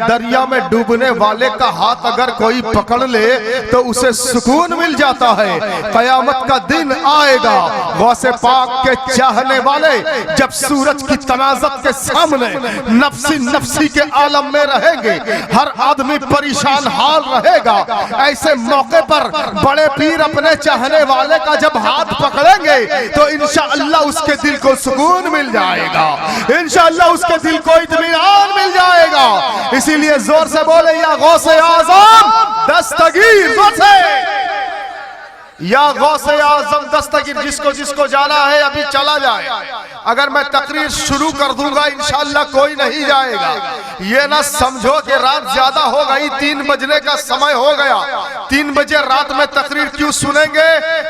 दरिया में डूबने वाले का हाथ अगर कोई पकड़ ले तो उसे सुकून मिल जाता है। कयामत का दिन आएगा, गौसे पाक के चाहने वाले जब सूरज की तनाज़त के सामने नफ्सी नफ्सी के आलम में रहेंगे, हर आदमी परेशान हाल रहेगा। ऐसे मौके पर बड़े पीर अपने चाहने वाले का जब हाथ पकड़ेंगे तो इंशाअल्लाह उसके दिल को सुकून मिल जाएगा, इंशाअल्लाह उसके दिल को इत्मीनान मिल जाएगा। इसीलिए जोर से बोले या गौसे आज़म दस्तगीर, जोर से या गौसे आज़म दस्तगीर। जिसको जिसको जाना है अभी चला जाए। अगर मैं तकरीर शुरू कर दूंगा इंशाअल्लाह कोई नहीं जाएगा। ये ना समझो कि रात ज्यादा हो गई, 3 बजने का समय हो गया। 3 बजे रात में तकरीर क्यों सुनेंगे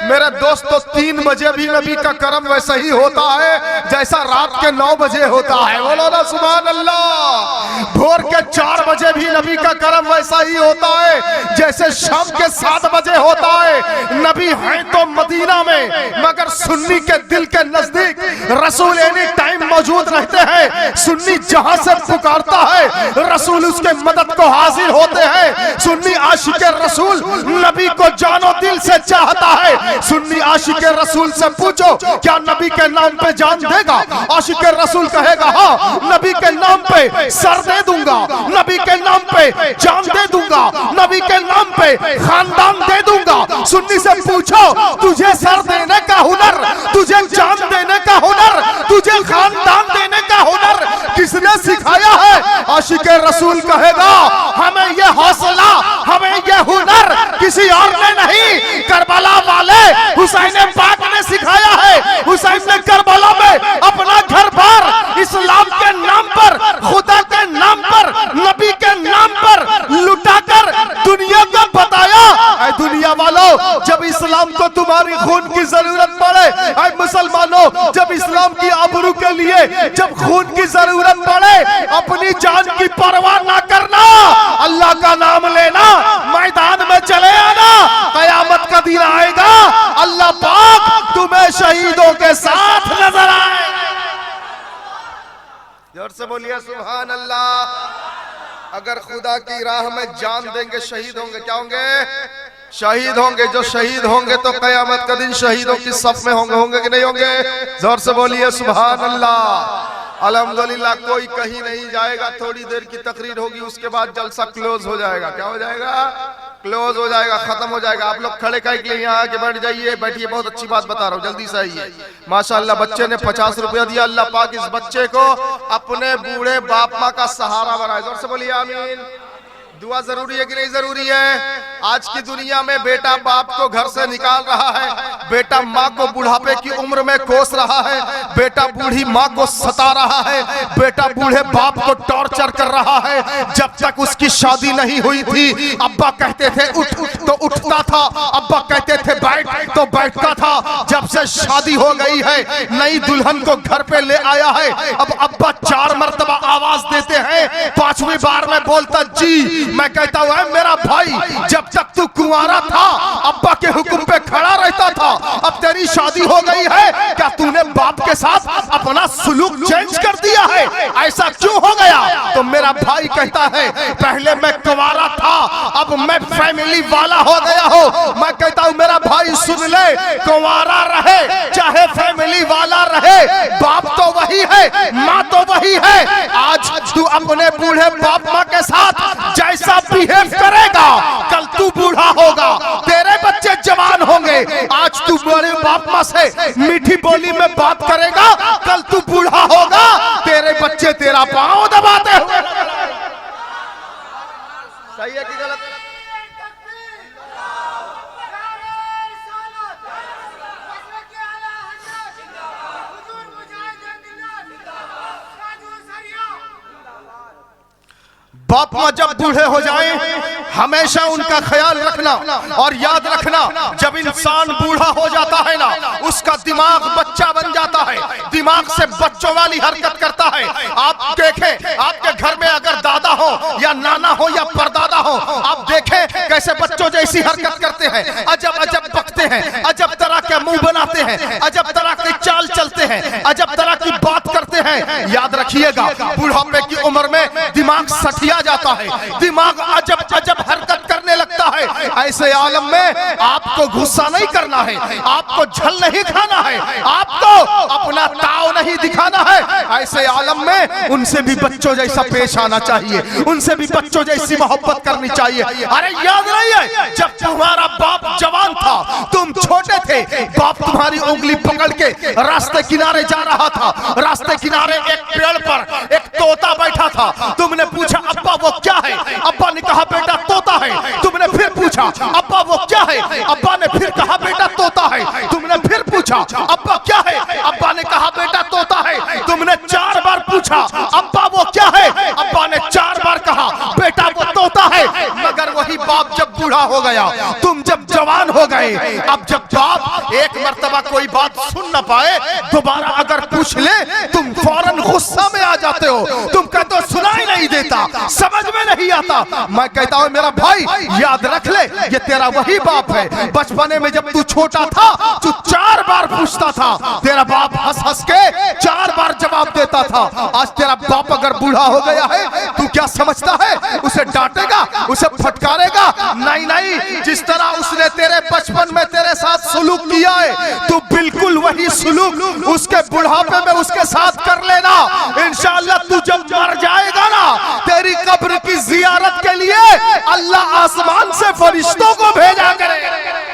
मेरे दोस्तों? 3 बजे भी नबी का करम वैसा ही होता है जैसा रात के 9 बजे होता है। बोलो ना सुभान अल्लाह। भोर के 4 बजे भी नबी का करम वैसा ही होता है जैसे शाम के 7 बजे होता है। नबी है तो मदीना में, मगर सुन्नी के दिल के नजदीक रसूल एनी टाइम मौजूद रहते हैं। सुन्नी जहां से पुकारता है रसूल उसके मदद को हाजिर होते हैं। सुन्नी आशिक रसूल नबी को जानो दिल से चाहता है। सुन्नी आशिक रसूल से पूछो क्या नबी के नाम पे जान देगा? आशिक रसूल कहेगा हाँ, नबी के नाम पे सर दे दूंगा, नबी के नाम पे जान दे दूंगा, नबी के नाम पे खानदान दे दूंगा। सुन्नी से पूछो तुझे सर देने का हुनर, तुझे जान देने का हुनर, तुझे खानदान देने का हुनर किसने सिखाया है? आशिक रसूल कहेगा हमें ये हौसला, हमें ये हुनर किसी और ने नहीं, करबला वाले हुसैन पाक ने सिखाया है। हुसैन ने करबला में अपना घर बार इस्लाम के नाम पर, खुदा के नाम पर, नबी के नाम पर लुटाकर दुनिया को बताया। ऐ दुनिया वालों, जब इस्लाम को तुम्हारी खून की जरूरत पड़े, ऐ मुसलमानों जब इस्लाम की आबरू के लिए जब खून की जरूरत पड़े, अपनी जान की परवाह ना करना, अल्लाह का नाम लेना, मैदान में चले आना। कयामत का दिन आएगा, अल्लाह पाक तुम्हें शहीदों के साथ नजर आए। जोर से बोलिए सुभान अल्लाह। अगर खुदा की राह में जान देंगे शहीद होंगे। क्या होंगे? शहीद होंगे। जो शहीद होंगे तो कयामत का दिन शहीदों की सफ में होंगे। होंगे कि नहीं होंगे? जोर से बोलिए सुभान अल्लाह। अल्हम्दुलिल्लाह कोई कहीं नहीं जाएगा। थोड़ी देर की तकरीर होगी, उसके बाद जलसा क्लोज हो जाएगा। क्या हो जाएगा? क्लोज हो जाएगा, खत्म हो जाएगा। आप लोग खड़े काहे के लिए यहाँ आके बैठ जाइए, बैठिए। बहुत अच्छी बात बता रहा हूँ, जल्दी से आइए। माशाअल्लाह बच्चे ने 50 रुपया दिया। अल्लाह पाक इस बच्चे को अपने बूढ़े बाप माँ का सहारा बनाए। जोर से बोलिए आमीन। दुआ जरूरी है कि नहीं जरूरी है? आज की दुनिया में बेटा बाप को घर से निकाल रहा है, बेटा माँ को बुढ़ापे की उम्र में कोस रहा है, बेटा बूढ़ी माँ को सता रहा है, बेटा बूढ़े बाप को टॉर्चर कर रहा है। जब तक उसकी शादी नहीं हुई थी अब्बा कहते थे उठ तो उठता था, अब्बा कहते थे बैठ तो बैठता था। जब से शादी हो गई है, नई दुल्हन को घर पे ले आया है, अब अब्बा 4 मरतबा आवाज देते हैं, 5वीं बार में बोलता जी। मैं कहता हूँ मेरा भाई, जब तक तू कुंवारा था अब्बा के हुक्म पे खड़ा रहता था, अब तेरी शादी हो गई है, क्या तूने बाप के साथ अपना सुलूक चेंज कर दिया है? ऐसा क्यों हो गया? तो मेरा भाई कहता है पहले मैं कुंवारा था, अब मैं फैमिली वाला हो गया हूँ। मैं कहता हूँ मेरा भाई सुन ले, कुंवारा रहे चाहे फैमिली वाला रहे, बाप तो वही है, माँ तो वही है। आज तू अपने बूढ़े बाप माँ के साथ जैसा बिहेव करेगा, कल तू बूढ़ा होगा, तेरे बच्चे जवान होंगे। आज तू बड़े बाप माँ से मीठी बोली में बात करेगा, कल तू बूढ़ा होगा, तेरे बच्चे तेरा पांव दबाते हुए। सही है कि गलत? बाप माँ जब बूढ़े हो जाएं, हमेशा उनका ख्याल रखना और याद रखना, जब इंसान बूढ़ा हो जाता है ना, उसका दिमाग बच्चा बन जाता है, दिमाग से बच्चों वाली हरकत करता है। आप देखें, आपके घर में अगर दादा हो या नाना हो या परदादा हो, आप देखें कैसे बच्चों जैसी हरकत करते हैं, अजब अजब बकते हैं, अजब तरह के मुंह बनाते हैं, अजब तरह की चाल चलते हैं, अजब तरह की बात करते हैं। हैं। याद रखिएगा, बुढ़ापे की उम्र में दिमाग सठिया जाता है, दिमाग अजब अजब हरकत करने लगता है। ऐसे आलम में आपको गुस्सा नहीं करना है, आपको झल नहीं खाना है, आपको अपना ताव नहीं दिखाना है। ऐसे आलम में उनसे भी बच्चों जैसा पेश आना चाहिए, उनसे भी बच्चों जैसी मोहब्बत करनी चाहिए। अरे याद नहीं है, जब तुम्हारा बाप जवान था, तुम छोटे थे, बाप तुम्हारी उंगली पकड़ के रास्ते किनारे जा रहा था, रास्ते किनारे एक पेड़ पर एक तोता बैठा था। तुमने पूछा अब्बा वो क्या है? अब्बा ने कहा बेटा तोता है। तुमने फिर पूछा अब्बा वो क्या है? अब्बा ने फिर कहा बेटा तोता है। तुमने फिर पूछा अब्बा क्या है? अब्बा ने कहा बेटा तोता है। तुमने 4 बार पूछा अब्बा वो क्या है? अब्बा ने 4 बार कहा बेटा वो तोता है। मगर वही बाप जब बूढ़ा हो गया, तुम जब जवान हो गए, अब जब बाप एक मर्तबा कोई बात सुन न पाए, दोबारा अगर पूछ ले, तुम फौरन गुस्सा में आ जाते हो। तुम कहते हो सुनाई नहीं देता, समझ में नहीं आता। मैं कहता हूं मेरा भाई याद रख ले, ये तेरा वही बाप है। बचपने में जब तू छोटा था, तू 4 बार पूछता था, तेरा बाप हंस हंस के 4 बार जवाब देता था। आज तेरा बाप अगर बूढ़ा हो गया है, तू क्या समझता है उसे डांटेगा, उसे फटकारेगा? नहीं नहीं, जिस तरह उसने तेरे बचपन में तेरे साथ सुलूक किया है, तू बिल्कुल वही सुलूक उसके बुढ़ापे में उसके साथ कर लेना। इंशाअल्लाह तू जब मर जाएगा ना, तेरी कब्र की जियारत के लिए अल्लाह आसमान से फरिश्तों को भेजा करेगा।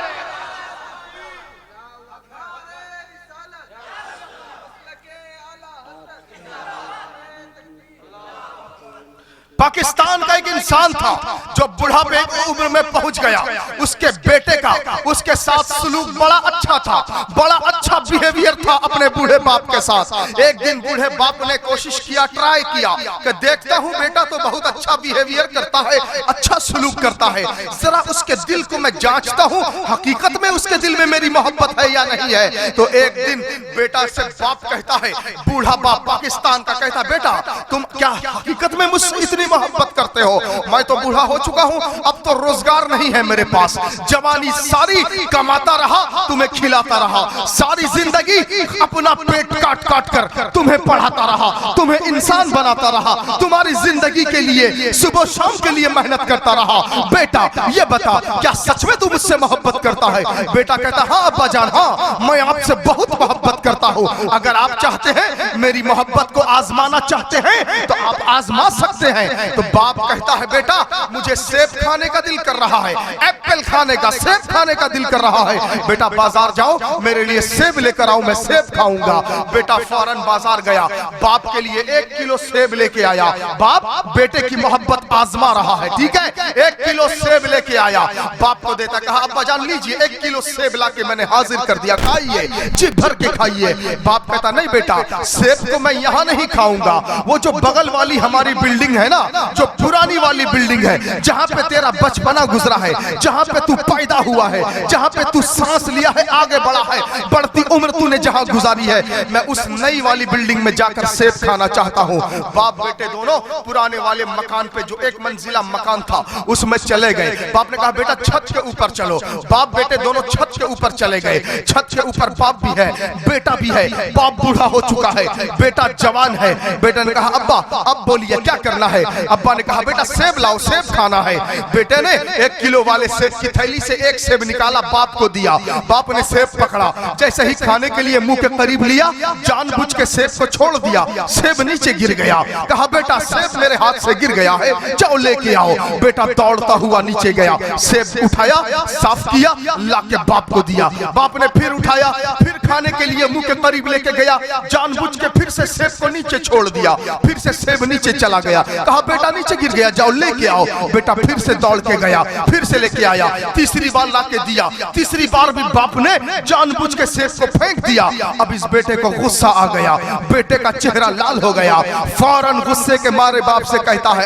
पाकिस्तान का एक इंसान था जो बुढ़ापे की उम्र में पहुंच गया। उसके बेटे का उसके साथ सलूक बड़ा अच्छा था, बड़ा अच्छा बिहेवियर था अपने बूढ़े बाप के साथ। एक दिन बूढ़े बाप ने कोशिश किया, ट्राई किया कि देखता हूं बेटा तो बहुत अच्छा बिहेवियर करता है, अच्छा सलूक करता है, जरा उसके दिल को मैं जांचता हूं, हकीकत में उसके दिल में मेरी मोहब्बत है या नहीं है। तो एक दिन बेटा से बाप कहता है, बूढ़ा बाप पाकिस्तान का कहता, बेटा तुम क्या हकीकत में मुझसे इतनी मोहब्बत करते हो? मैं तो बूढ़ा हो चुका हूं, अब तो रोजगार नहीं है मेरे पास, जवानी सारी कमाता रहा, तुम्हें खिलाता रहा, सारी जिंदगी अपना पेट काट काट कर तुम्हें पढ़ाता रहा, तुम्हें इंसान बनाता रहा, तुम्हारी जिंदगी के लिए सुबह शाम के लिए मेहनत करता रहा। बेटा ये बता, क्या सच में तू मुझसे मोहब्बत करता है? बेटा कहता, हाँ अब्बा जान, हाँ मैं आपसे बहुत मोहब्बत करता हूँ। अगर आप चाहते हैं मेरी मोहब्बत को आजमाना चाहते हैं तो आप आजमा सकते हैं। तो बाप कहता है, बेटा मुझे सेब खाने का दिल कर रहा है, एप्पल खाने का, सेब खाने का दिल कर रहा है। बेटा बाजार जाओ, मेरे लिए सेब लेकर आओ, मैं सेब खाऊंगा। बेटा फौरन बाजार गया, बाप के लिए 1 किलो सेब लेके आया। बाप बेटे की मोहब्बत आजमा रहा है, ठीक है, 1 किलो सेब लेके आया, बाप को देता, कहा अब्बा जान लीजिए 1 किलो सेब लाके मैंने हाजिर कर दिया, खाइए, जी भर के खाइए। बाप कहता, नहीं बेटा सेब को मैं यहाँ नहीं खाऊंगा, वो जो बगल वाली हमारी बिल्डिंग है ना, जो पुरानी वाली बिल्डिंग है, जहां पे तेरा बचपना गुजरा है, जहां पे तू पैदा हुआ है, जहां पे तू सांस लिया है, आगे बढ़ा है, बढ़ती उम्र तूने जहां गुजारी है, मैं उस नई वाली बिल्डिंग में जाकर सेब खाना चाहता हूं। बाप बेटे दोनों पुराने वाले मकान पे, जो 1 मंजिला मकान था, उसमें चले गए। बाप ने कहा बेटा छत के ऊपर चलो। बाप बेटे दोनों छत के ऊपर चले गए। छत के ऊपर बाप भी है, बेटा भी है। बाप बूढ़ा हो चुका है, बेटा जवान है। बेटा ने कहा अब्बा अब बोलिए क्या करना है? अब्बा ने कहा बेटा सेब लाओ, सेब खाना है। बेटे ने 1 किलो वाले सेब की थैली से 1 सेब निकाला, बाप को दिया। बाप ने सेब पकड़ा, जैसे ही खाने के लिए मुंह के करीब लिया, जानबूझ के सेब को छोड़ दिया, सेब नीचे गिर गया। कहा बेटा सेब मेरे हाथ से गिर गया है, जाओ लेके आओ। बेटा दौड़ता हुआ नीचे गया, सेब उठाया, साफ किया, लाके बाप को दिया। बाप ने फिर उठाया, फिर खाने के लिए मुंह के करीब लेके गया, जानबूझ के फिर से सेब को नीचे छोड़ दिया, फिर से सेब नीचे चला गया। कहा बेटा नीचे गिर गया, जाओ लेके आओ। बेटा फिर से दौड़ के गया, फिर से लेके आया, तीसरी बार लाके दिया, तीसरी बार भी बाप ने जानबूझ के सेब को फेंक दिया। अब इस बेटे को गुस्सा आ गया, बेटे का चेहरा लाल हो गया। फौरन गुस्से के मारे बाप से कहता है,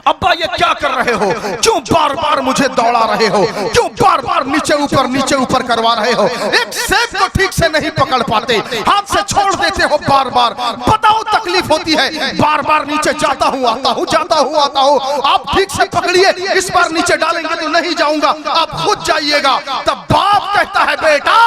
अब्बा ये क्या कर रहे हो? क्यों बार बार मुझे दौड़ा रहे हो? क्यों बार बार नीचे ऊपर करवा रहे हो? एक सेब को ठीक से नहीं पकड़ पाते, हाथ से छोड़ देते हो बार बार। बताओ तकलीफ होती है, बार बार नीचे जाता हूँ आता हूँ, जाता हूँ आता हूँ। आप ठीक से पकड़िए, इस बार नीचे डालेंगे तो नहीं जाऊंगा, आप खुद जाइएगा। तब बाप कहता है बेटा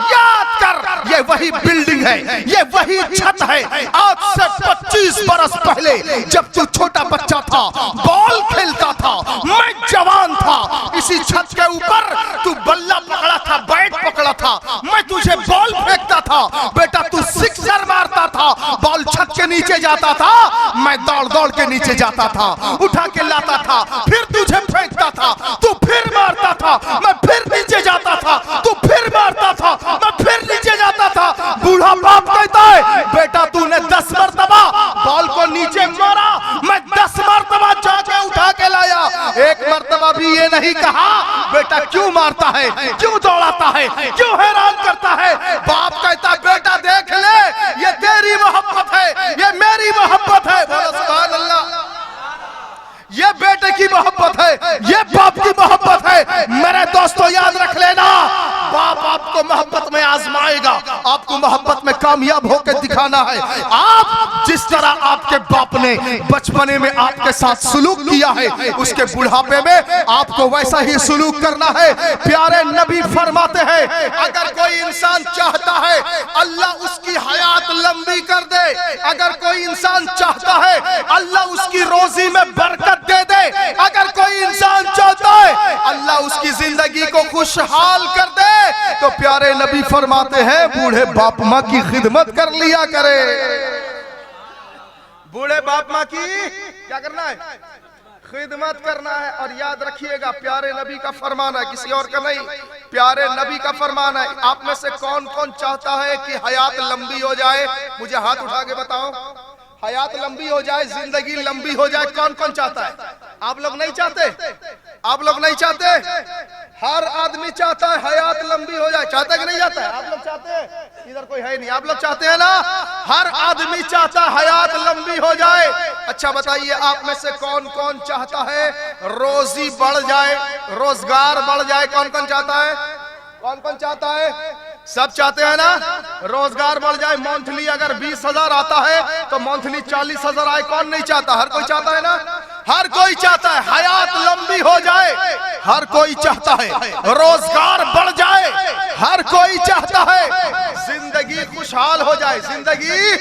याद कर, ये वही बिल्डिंग है, ये वही छत है। आज से 25 बरस पहले जब तू छोटा बच्चा था, बॉल खेलता था, मैं जवान था, इसी छत के ऊपर तू बल्ला पकड़ा था, बैट पकड़ा था, मैं तुझे बॉल फेंकता था बेटा, तू सिक्सर मारता था, बॉल छत के नीचे जाता था, मैं दौड़ दौड़ के नीचे जाता था, उठा के लाता था, फिर तुझे फेंकता था, तू फिर मारता था, मैं फिर नीचे जाता था, तू फिर मारता था, मैं फिर नीचे जाता था। बूढ़ा बाप कहता है बेटा तूने 10 मरतबा बॉल को नीचे मारा, मैं 10 मरतबा जाके उठा के लाया, एक मरतबा भी ये नहीं कहा बेटा क्यों मारता है, क्यों दौड़ाता है, क्यों हैरान करता है। बाप कहता बेटा देख ले, ये तेरी मोहब्बत है, ये मेरी मोहब्बत है। बोलो सुभान अल्लाह। ये बेटे की मोहब्बत है, ये बाप की मोहब्बत है। मेरे दोस्तों याद रख लेना, बाप आपको मोहब्बत में आजमाएगा, आपको मोहब्बत में कामयाब होकर दिखाना है। आप जिस तरह आपके बाप ने बचपने में आपके साथ सुलूक किया है, उसके बुढ़ापे में आपको वैसा ही सुलूक करना है। प्यारे नबी फरमाते हैं अगर कोई इंसान चाहता है अल्लाह उसकी हयात लंबी कर दे, अगर कोई इंसान चाहता है अल्लाह उसकी रोजी में बरकत दे दे, अगर कोई इंसान चाहता है अल्लाह उसकी जिंदगी को खुशहाल कर दे, तो प्यारे नबी फरमाते हैं बूढ़े बाप माँ की खिदमत कर लिया करे। बूढ़े बाप माँ की क्या करना है, खिदमत करना है। और याद रखिएगा प्यारे नबी का फरमान है, किसी और का नहीं, प्यारे नबी का फरमान है। आप में से कौन कौन चाहता है कि हयात लंबी हो जाए, मुझे हाथ उठा के बताओ। हयात लंबी हो जाए, जिंदगी लंबी हो जाए, कौन कौन चाहता है? आप लोग नहीं चाहते, आप लोग नहीं चाहते? हर आदमी चाहता है हयात लंबी हो जाए, चाहता है कि नहीं चाहता है? आप लोग चाहते हैं? इधर कोई है नहीं, आप लोग चाहते हैं ना? हर आदमी चाहता है हयात लंबी हो जाए। अच्छा बताइए आप में से कौन कौन चाहता है रोजी बढ़ जाए, रोजगार बढ़ जाए? कौन कौन चाहता है, कौन कौन चाहता है? सब चाहते हैं ना, रोजगार बढ़ जाए। मंथली अगर 20,000 आता है तो मंथली 40,000 आए, कौन नहीं चाहता? हर कोई चाहता है ना, हर कोई चाहता है हयात लंबी हो जाए, हर कोई चाहता है रोजगार बढ़ जाए, हर कोई चाहता है जिंदगी खुशहाल हो जाए, जिंदगी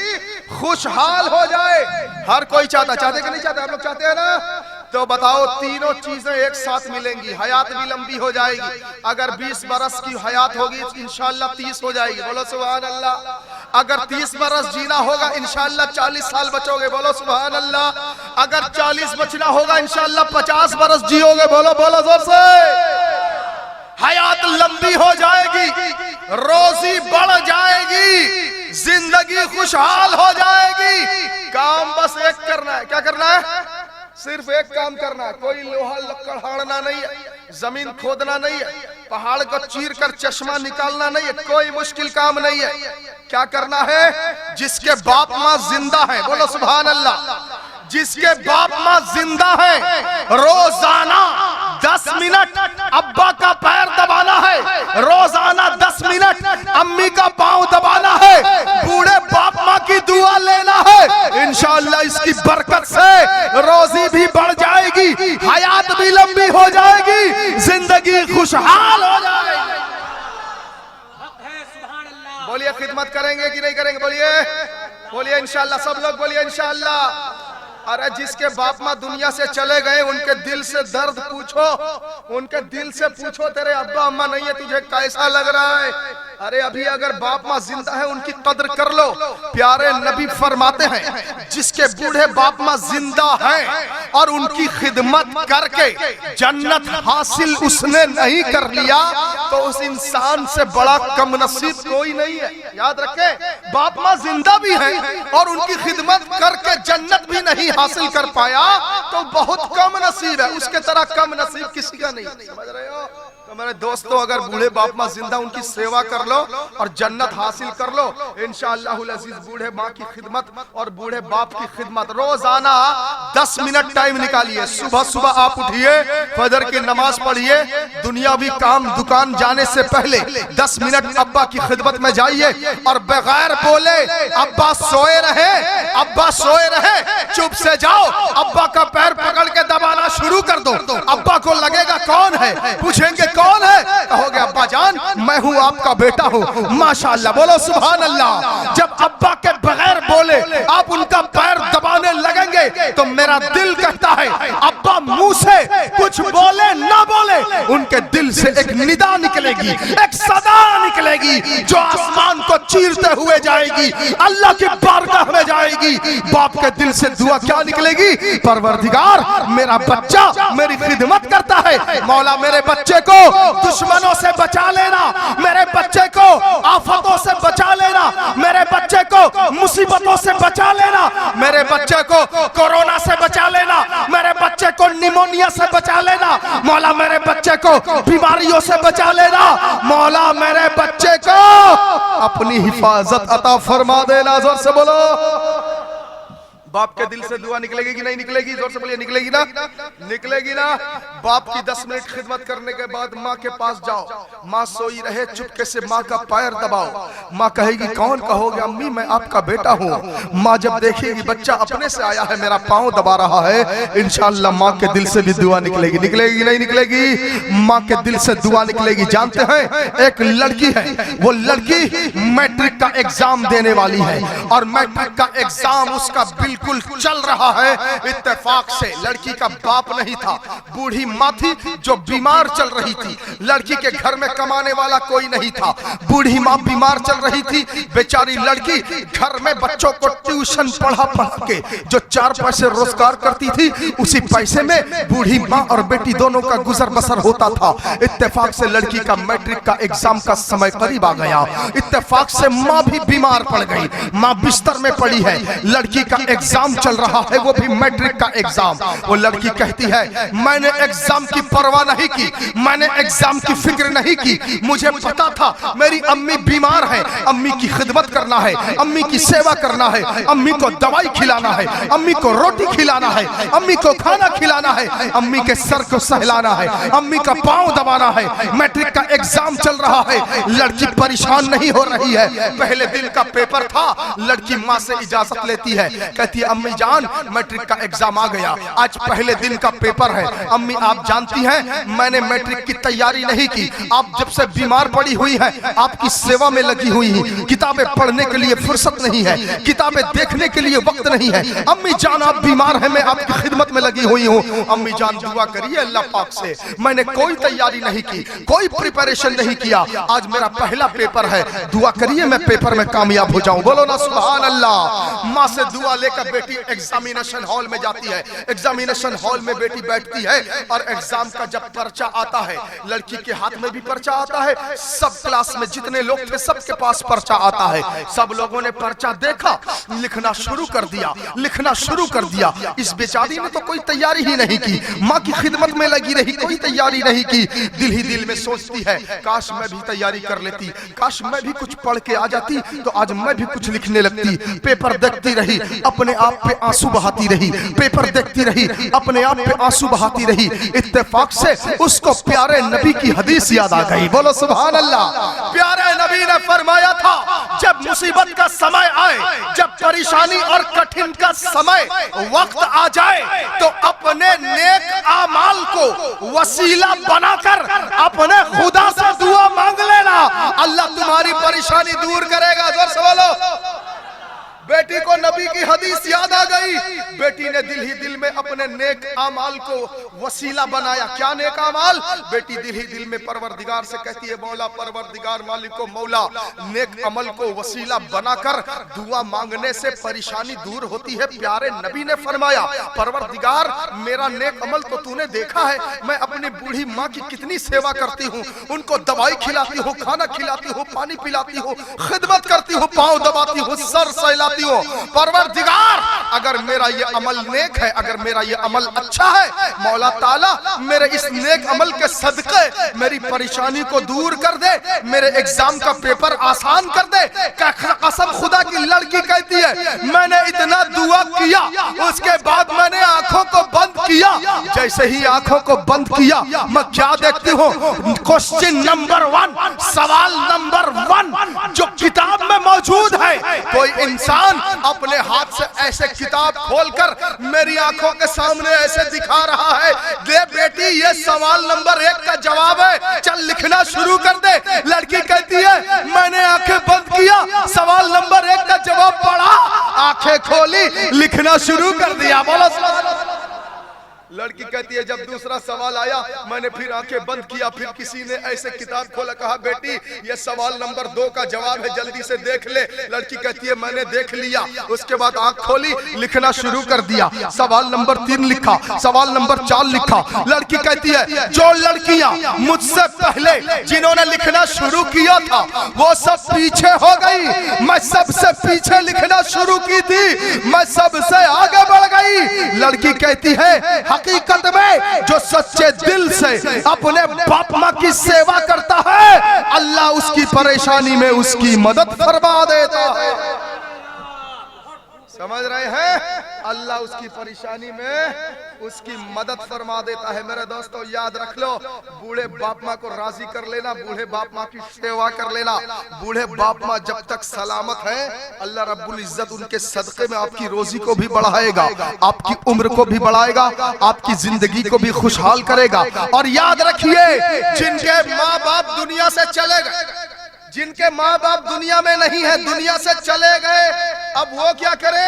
खुशहाल हो जाए, हर कोई चाहता। चाहते कि नहीं चाहते? आप लोग चाहते हैं ना? तो बताओ तीनों चीजें एक साथ मिलेंगी, हयात भी लंबी हो जाएगी। अगर 20 बरस की हयात होगी इंशाअल्लाह 30 हो जाएगी, बोलो सुभान अल्लाह। अगर 30 बरस जीना होगा इंशाअल्लाह 40 साल बचोगे, बोलो सुभान अल्लाह। अगर 40 बचना होगा इंशाअल्लाह 50 बरस जियोगे, बोलो बोलो जोर से। हयात लंबी हो जाएगी, रोजी बढ़ जाएगी, जिंदगी खुशहाल हो जाएगी। काम बस एक करना है, क्या करना है? सिर्फ एक काम करना है, कोई लोहा लक्कड़ हाड़ना नहीं है, जमीन खोदना नहीं है, पहाड़ को चीर कर चश्मा निकालना नहीं है, कोई मुश्किल काम नहीं है। क्या करना है? जिसके बाप माँ जिंदा है, बोलो सुभान अल्लाह, जिसके बाप माँ जिंदा है रोजाना 10 मिनट अब्बा का पैर दबाना है, रोजाना 10 मिनट अम्मी का पांव दबाना है, बूढ़े बाप माँ की दुआ लेना है। इंशाअल्लाह इसकी बरकत से रोजी भी बढ़ जाएगी, हयात भी लंबी हो जाएगी, जिंदगी खुशहाल हो जाएगी। बोलिए खिदमत करेंगे कि नहीं करेंगे? बोलिए बोलिए इंशाअल्लाह, सब लोग बोलिए इंशाअल्लाह। अरे जिसके बाप माँ दुनिया से चले गए उनके दिल से दर्द पूछो, उनके दिल से पूछो तेरे अब्बा अम्मा नहीं है तुझे कैसा लग रहा है। अरे अभी अगर बाप माँ जिंदा है उनकी कद्र कर लो। प्यारे नबी फरमाते हैं जिसके बूढ़े बाप माँ जिंदा हैं और उनकी खिदमत करके जन्नत हासिल उसने नहीं कर लिया तो उस इंसान से बड़ा कम नसीब कोई नहीं है। याद रखें, बाप माँ जिंदा भी हैं और उनकी खिदमत करके जन्नत भी नहीं हासिल कर पाया तो बहुत कम नसीब है, उसके तरह कम नसीब किसी का नहीं। समझ रहे हो? तो मेरे दोस्तों अगर बूढ़े बाप माँ जिंदा उनकी सेवा कर लो और जन्नत हासिल कर लो इंशाअल्लाहुल अजीज। बूढ़े माँ की खिदमत और बूढ़े बाप की खिदमत रोजाना 10 मिनट टाइम निकालिए। सुबह सुबह आप उठिए, फजर की नमाज पढ़िए, दुनियावी काम दुकान जाने से पहले 10 मिनट अब्बा की खिदमत में जाइए और बगैर बोले अब्बा सोए रहे, अब्बा सोए रहे, चुप से जाओ, अब्बा का पैर पकड़ के दबाना शुरू कर दो। अब्बा को लगेगा कौन है, पूछेंगे कौन है, कहोगे अब्बा जान जान मैं हूँ आपका बेटा हूँ। माशाअल्लाह, बोलो सुभान अल्लाह। जब अब्बा के बगैर बोले आप उनका पैर दबाने लगेंगे तो मेरा दिल कहता है अब्बा मुंह से कुछ बोले ना बोले, उनके दिल से एक निदा निकलेगी, एक सदा निकलेगी जो आसमान को चीरते हुए जाएगी, अल्लाह की बारगाह में जाएगी। बाप के दिल से दुआ क्या निकलेगी? परवरदिगार मेरा बच्चा मेरी खिदमत करता है, मौला मेरे बच्चे को दुश्मनों से बचा लेना, मेरे बच्चे को आफतों से बचा लेना, मेरे बच्चे को मुसीबतों से बचा लेना, मेरे बच्चे को कोरोना से बचा लेना, मेरे बच्चे को निमोनिया से बचा लेना, मौला मेरे बच्चे को बीमारियों से बचा लेना, मौला मेरे बच्चे को अपनी हिफाजत अता फरमा देना। जोर से बोलो। बाप के दिल से दुआ निकलेगी कि नहीं निकलेगी? जोर से बोलिए, निकलेगी ना? निकलेगी ना? बाप की 10 मिनट खिदमत करने के बाद माँ के पास जाओ, माँ सोई रहे, चुपके से माँ का पैर दबाओ, माँ कहेगी कौन? कहोगे अम्मी मैं आपका बेटा हूँ। माँ जब देखेगी बच्चा अपने से आया है, मेरा पाँव दबा रहा है, इंशाअल्लाह माँ के दिल से भी दुआ निकलेगी। निकलेगी कि नहीं निकलेगी? माँ के दिल से दुआ निकलेगी। जानते हैं एक लड़की है, वो लड़की मैट्रिक का एग्जाम देने वाली है और मैट्रिक का एग्जाम उसका बिल्कुल चल रहा है। इत्तेफाक से लड़की का बाप नहीं था, बूढ़ी माँ थी जो बीमार चल रही थी। लड़की के घर में कमाने वाला कोई नहीं था, बूढ़ी माँ बीमार चल रही थी। बेचारी लड़की घर में बच्चों को ट्यूशन पढ़ा के जो 4 पैसे रोजगार करती थी, उसी पैसे में बूढ़ी माँ और बेटी दोनों का गुजर बसर होता था। इत्तेफाक से लड़की का मैट्रिक का एग्जाम का समय करीब आ गया। इत्तेफाक से माँ भी बीमार पड़ गई, माँ बिस्तर में पड़ी है, लड़की का एग्जाम चल रहा है, वो भी मैट्रिक का एग्जाम। वो लड़की कहती है मैंने एग्जाम की परवाह नहीं की, मैंने एग्जाम की फिक्र नहीं की, मुझे पता था मेरी अम्मी बीमार है, अम्मी की खिदमत करना है, अम्मी की सेवा करना है, अम्मी को दवाई खिलाना है, अम्मी को रोटी खिलाना है, अम्मी को खाना खिलाना है, अम्मी के सर को सहलाना है, अम्मी का पांव दबाना है। मैट्रिक का एग्जाम चल रहा है, लड़की परेशान नहीं हो रही है। पहले दिन का पेपर था, लड़की माँ से इजाजत लेती है, कहती है अम्मी जान मैट्रिक का एग्जाम आ गया, आज पहले दिन का पेपर है। अम्मी आप जानती हैं मैंने मैट्रिक की तैयारी नहीं की, आप जब से बीमार पड़ी हुई हैं आपकी सेवा में लगी हुई हैं, किताबें पढ़ने के लिए फुर्सत नहीं है, किताबें देखने के लिए वक्त नहीं है। अम्मी जान आप बीमार हैं, मैं आपकी खिदमत में लगी हुई हूँ, अम्मी जान दुआ करिए अल्लाह पाक से, मैंने कोई तैयारी नहीं की, कोई प्रिपरेशन नहीं किया, आज मेरा पहला पेपर है, दुआ करिए मैं पेपर में कामयाब हो जाऊं। बोलो ना सुभान अल्लाह। माँ से दुआ लेकर बेटी एग्जामिनेशन हॉल में जाती है, एग्जामिनेशन हॉल में बेटी बैठती है और एग्जाम का जब पर्चा आता है, लड़की के हाथ में भी पर्चा आता है, सब क्लास में जितने लोग थे सबके पास पर्चा आता है, सब लोगों ने पर्चा देखा, लिखना शुरू कर दिया, लिखना शुरू कर दिया। इस बेचारी ने तो कोई तैयारी ही नहीं की, माँ की खिदमत में लगी रही, कोई तैयारी नहीं की। दिल ही दिल में सोचती है काश मैं भी तैयारी कर लेती, काश मैं भी कुछ पढ़ के आ जाती तो आज मैं भी कुछ लिखने लगती। पेपर देखती रही, अपने आप पे आंसू बहाती रही, पेपर देखती रही, अपने आप पे आंसू बहाती रही। इत्तेफाक से उसको प्यारे नबी की हदीस याद आ गई। बोलो सुभान अल्लाह। प्यारे नबी ने फरमाया था जब मुसीबत का समय आए, जब परेशानी और कठिन का समय वक्त आ जाए तो अपने नेक आमाल को वसीला बनाकर अपने खुदा से दुआ मांग लेना, अल्लाह तुम्हारी परेशानी दूर करेगा। जोर से बोलो। बेटी को नबी की हदीस याद आ गई, बेटी ने दिल ही दिल में अपने नेक अमाल को वसीला बनाया। क्या नेक अमाल? बेटी दिल ही दिल में परवरदिगार से कहती है मौला परवरदिगार मालिक को मौला, नेक अमल को वसीला बनाकर दुआ मांगने से परेशानी दूर होती है। प्यारे नबी ने फरमाया परवरदिगार मेरा नेक अमल तो तूने देखा है, मैं अपनी बूढ़ी माँ की कितनी सेवा करती हूँ, उनको दवाई खिलाती हूँ, खाना खिलाती हूँ, पानी पिलाती हूँ, खिदमत करती हूँ, पाँव दबाती हूँ, सर सहलाती हूँ। परवरदिगार अगर मेरा ये अमल नेक है, अगर मेरा ये अमल अच्छा है, मौला ताला मेरे इस नेक अमल के सदके मेरी परेशानी को दूर कर दे, मेरे एग्जाम का पेपर आसान कर दे। कसम खुदा की लड़की कहती है मैंने इतना दुआ किया, उसके बाद मैंने आंखों को बंद किया, जैसे ही आंखों को बंद किया मैं क्या देखती हूँ? क्वेश्चन नंबर 1, सवाल नंबर 1 जो किताब में मौजूद है। कोई इंसान अपने हाथ से ऐसे किताब खोलकर मेरी आंखों के सामने ऐसे दिखा रहा है, दे बेटी ये सवाल नंबर 1 का जवाब है, चल लिखना शुरू कर दे। लड़की कहती है मैंने आंखें बंद किया, सवाल नंबर 1 का जवाब पढ़ा, आंखें खोली, लिखना शुरू कर दिया। बोलो। लड़की कहती है जब दूसरा सवाल आया मैंने फिर आंखें बंद किया, फिर किसी ने ऐसे किताब खोला, कहा बेटी ये सवाल नंबर 2 का जवाब है, जल्दी से देख ले। लड़की कहती है मैंने देख लिया। उसके बाद आंख खोली, लिखना शुरू कर दिया, सवाल नंबर 3 लिखा, सवाल नंबर 4 लिखा। लड़की कहती है जो लड़कियां मुझसे पहले जिन्होंने लिखना शुरू किया था वो सब पीछे हो गई, मैं सबसे पीछे लिखना शुरू की थी, मैं सबसे आगे बढ़ गई। लड़की कहती है हकीकत में जो सच्चे दिल से अपने बाप माँ की सेवा करता है अल्लाह उसकी परेशानी में उसकी मदद फरमा देता है। समझ रहे हैं? अल्लाह उसकी परेशानी में उसकी मदद फरमा देता है। मेरे दोस्तों याद रख लो, बूढ़े बाप माँ को राजी कर लेना, बूढ़े बाप माँ की सेवा कर लेना। बूढ़े बाप माँ जब तक सलामत है अल्लाह रब्बुल इज्जत उनके सदके में आपकी रोजी को भी बढ़ाएगा, आपकी उम्र को भी बढ़ाएगा, आपकी जिंदगी को भी खुशहाल करेगा। और याद रखिए जिनके माँ बाप दुनिया से चले गए, जिनके माँ बाप दुनिया में नहीं है, दुनिया से चले गए, अब वो क्या करे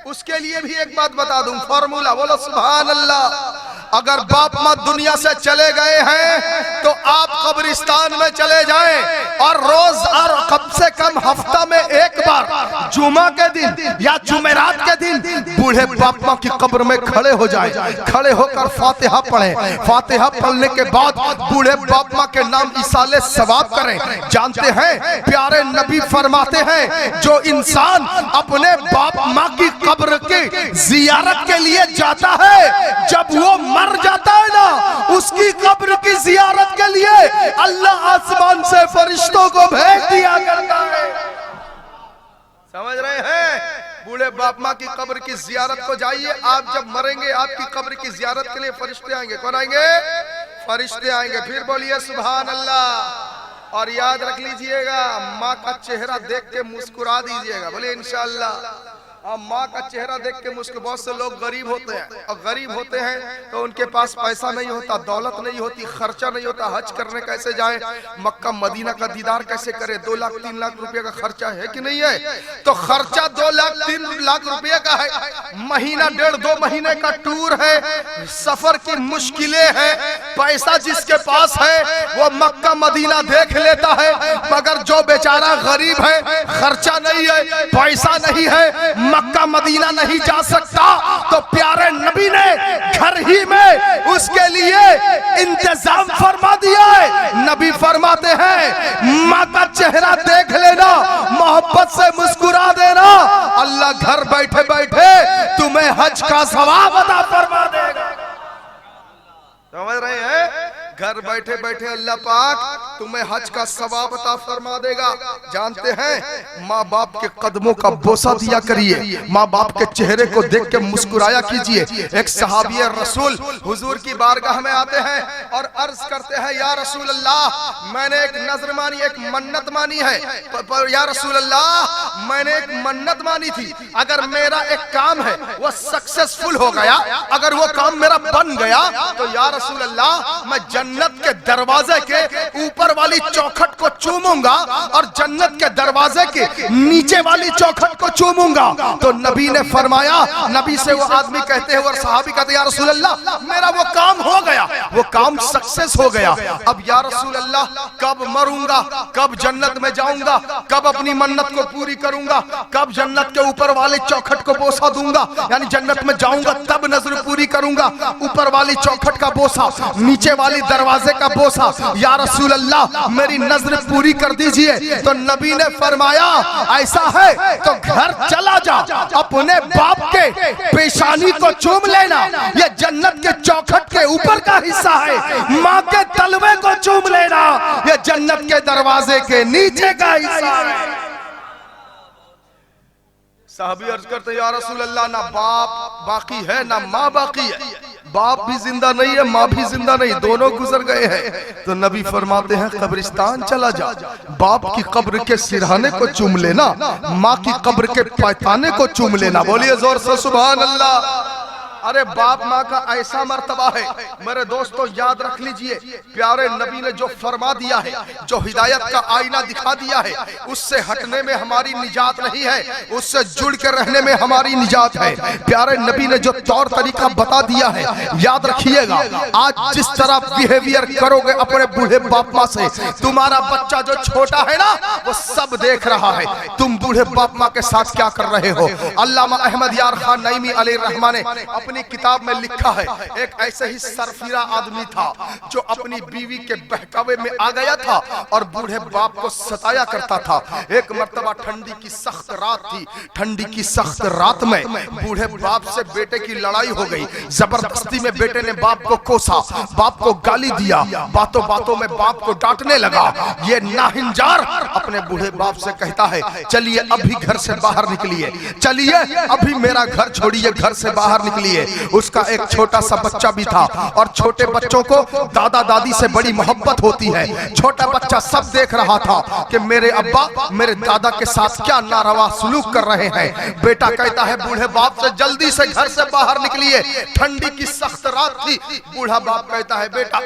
उसके लिए भी एक बात बता दूं, फॉर्मूला। बोलो सुभान अल्लाह। अगर बाप माँ दुनिया से चले गए हैं तो आप कब्रिस्तान में चले जाएं और रोज और कम से कम हफ्ता में एक बार जुमा के दिन या जुमेरात के दिन बूढ़े बाप माँ की कब्र में खड़े हो जाएं, खड़े होकर फातिहा पढ़ें। फातिहा पढ़ने के बाद बूढ़े बाप माँ के नाम इसाले सवाब करें। जानते हैं प्यारे नबी फरमाते हैं जो इंसान अपने बाप माँ की कब्र की जियारत के लिए जाता है जब वो मर जाता है ना, उसकी कब्र की जियारत के लिए अल्लाह आसमान से फरिश्तों को भेज दिया करता है। समझ रहे हैं? बूढ़े बाप माँ की कब्र की जियारत को जाइए, आप जब मरेंगे आपकी कब्र की जियारत के लिए फरिश्ते आएंगे। कौन आएंगे? फरिश्ते आएंगे। फिर बोलिए सुभान अल्लाह। और याद रख लीजिएगा माँ का चेहरा देख के मुस्कुरा दीजिएगा। बोले इंशाअल्लाह। माँ का चेहरा देख के मुस्कुरा। बहुत से लोग गरीब होते हैं और गरीब होते हैं तो उनके पास पैसा नहीं होता, दौलत नहीं होती, खर्चा नहीं होता, हज करने कैसे जाए, मक्का मदीना का दीदार कैसे करे, 2 लाख 3 लाख रुपए का खर्चा है कि नहीं है? तो खर्चा 2 लाख 3 लाख रुपए का है, महीना 1.5-2 महीने का टूर है, सफर की मुश्किलें हैं, पैसा जिसके पास है वो मक्का मदीना देख लेता है, मगर जो बेचारा गरीब है, खर्चा नहीं है, पैसा नहीं है, मक्का मदीना नहीं जा सकता, तो प्यारे नबी ने घर ही में उसके लिए इंतजाम फरमा दिया है। नबी फरमाते हैं माँ का चेहरा देख लेना, मोहब्बत से मुस्कुरा देना, अल्लाह घर बैठे बैठे तुम्हें हज का सवाब अता फरमा देगा। समझ रहे हैं? घर बैठे बैठे अल्लाह पाक तुम्हें हज का सवाब अता फरमा देगा। जानते हैं माँ बाप के कदमों का बोसा दिया करिए, माँ बाप के चेहरे को देख के मुस्कुराया कीजिए। एक सहाबी रसूल हुजूर की बारगाह में आते हैं और अर्ज करते हैं या रसूल अल्लाह मैंने एक नजर मानी, एक मन्नत मानी है। या रसूल अल्लाह मैंने एक मन्नत मानी थी, अगर मेरा एक काम है वो सक्सेसफुल हो गया, अगर वो काम मेरा बन गया तो या रसूल अल्लाह मैं जन्नत के दरवाजे के ऊपर वाली चौखट को चूमूंगा और जन्नत के दरवाजे के नीचे वाली चौखट को चूमूंगा। तो नबी ने फरमाया, नबी से वो आदमी कहते हैं और सहाबी कहते हैं या रसूल अल्लाह मेरा वो काम हो गया, वो काम सक्सेस हो गया, अब या रसूल अल्लाह कब मरूंगा, कब जन्नत में जाऊंगा, कब अपनी मन्नत को पूरी करूंगा, कब जन्नत के ऊपर वाली चौखट को बोसा दूंगा, यानी जन्नत में जाऊंगा तब नजर पूरी करूंगा, ऊपर वाली चौखट का बोसा, नीचे वाली दरवाजे का बोसा, या रसूल अल्लाह मेरी नजर पूरी कर दीजिए। तो नबी ने फरमाया ऐसा है तो घर चला जा, अपने बाप के पेशानी को चूम लेना, ये जन्नत के चौखट के ऊपर का हिस्सा है, माँ के तलवे को चूम लेना, ये जन्नत के दरवाजे के नीचे का हिस्सा है। साहबी अर्ज करते या रसूल अल्लाह ना बाप बाकी है ना माँ बाकी है, बाप भी जिंदा नहीं है, माँ भी जिंदा नहीं, दोनों गुजर गए हैं। तो नबी फरमाते हैं कब्रिस्तान चला जा, बाप की कब्र के सिरहाने को चूम लेना, माँ की कब्र के पैताने को चूम लेना। बोलिए जोर से सुभान अल्लाह। अरे बाप माँ का ऐसा मर्तबा है मेरे दोस्तों, याद रख लीजिए, प्यारे नबी ने जो फरमा दिया है, जो हिदायत का आईना दिखा दिया है, उससे हटने में हमारी निजात नहीं है, उससे जुड़ कर रहने में हमारी निजात है। प्यारे नबी ने जो तौर तरीका बता दिया है, याद रखिएगा। आज जिस तरह बिहेवियर करोगे अपने बूढ़े बाप माँ से, तुम्हारा बच्चा जो छोटा है ना, वो सब देख रहा है तुम बूढ़े बाप माँ के साथ क्या कर रहे हो। अल्लामा अहमद यार खान नईमी अलैहिर्रहमा ने अपनी किताब में लिखा है, एक ऐसे ही सरफिरा आदमी था जो अपनी बीवी के बहकावे में आ गया था और बूढ़े बाप को सताया करता था। एक मर्तबा ठंडी की सख्त रात थी, ठंडी की सख्त रात में बूढ़े बाप से बेटे की लड़ाई हो गई। जबरदस्ती में बेटे ने बाप को कोसा, बाप को गाली दिया, बातों बातों में बाप को डांटने लगा। ये नाहिंजार अपने बूढ़े बाप से कहता है, चलिए अभी घर से बाहर निकलिए, चलिए अभी मेरा घर छोड़िए, घर से बाहर निकलिए। उसका एक छोटा सा बच्चा भी था और छोटे बच्चों को दादा दादी से बड़ी मोहब्बत होती है। छोटा बच्चा सब देख रहा था कि मेरे अब्बा मेरे दादा के साथ क्या नारवा सलूक कर रहे हैं। बेटा कहता है बूढ़े बाप से, जल्दी से घर से बाहर निकलिए, ठंडी की सख्त रात थी। बूढ़ा बाप कहता है, बेटा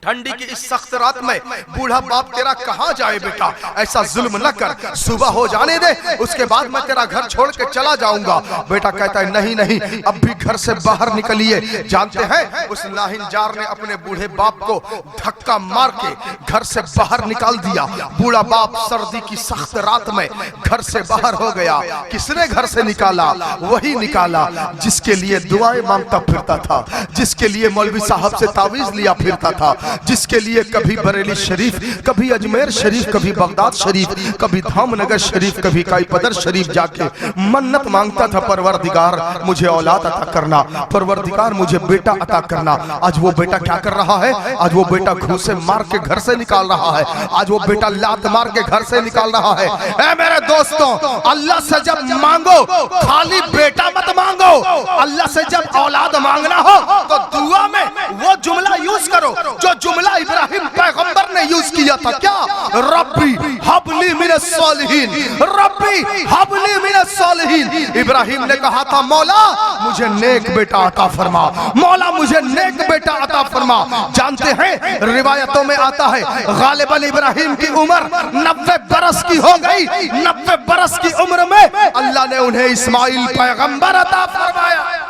ठंडी की इस सख्त रात में बूढ़ा बाप तेरा कहां जाए बेटा, ऐसा जुल्म न कर, सुबह हो जाने दे, उसके बाद मैं तेरा घर छोड़ के चला जाऊंगा। बेटा कहता है नहीं नहीं, अब भी घर से बाहर निकलिए। जानते हैं उस नाहिंजार ने अपने बूढ़े बाप को धक्का मार के घर से बाहर निकाल दिया। बूढ़ा बाप सर्दी की सख्त रात में घर से बाहर हो गया। किसने घर से निकाला? वही निकाला जिसके लिए दुआएं मांगता फिरता था, जिसके लिए मौलवी साहब से तावीज लिया फिरता था, जिसके लिए कभी बरेली शरीफ, कभी अजमेर शरीफ, कभी बगदाद शरीफ, कभी धामनगर शरीफ, कभी काईपदर शरीफ जाके मन्नत मांगता था, परवरदिगार मुझे औलाद अता करना, परवरदिगार मुझे बेटा अता करना। आज वो बेटा क्या कर रहा है? आज वो बेटा घूंसे मार के घर से निकाल रहा है, आज वो बेटा लात मार के घर से निकाल रहा है। ऐ मेरे दोस्तों, अल्लाह से जब मांगो खाली बेटा मत मांगो, अल्लाह से जब औलाद मांगना हो तो दुआ में वो जुमला यूज करो जो जुमला इब्राहिम पैगंबर ने यूज किया था। क्या? रब्बी हबली मिनस सालिहीन, रब्बी हबली मिनस सालिहीन। इब्राहिम ने कहा था, मौला मुझे नेक बेटा अता फरमा, मौला मुझे नेक बेटा अता फरमा। जानते हैं रिवायतों में आता है गालिबन इब्राहिम की उम्र 90 बरस की हो गई। 90 बरस की उम्र में अल्लाह ने उन्हें इस्माइल पैगंबर अता फरमाया।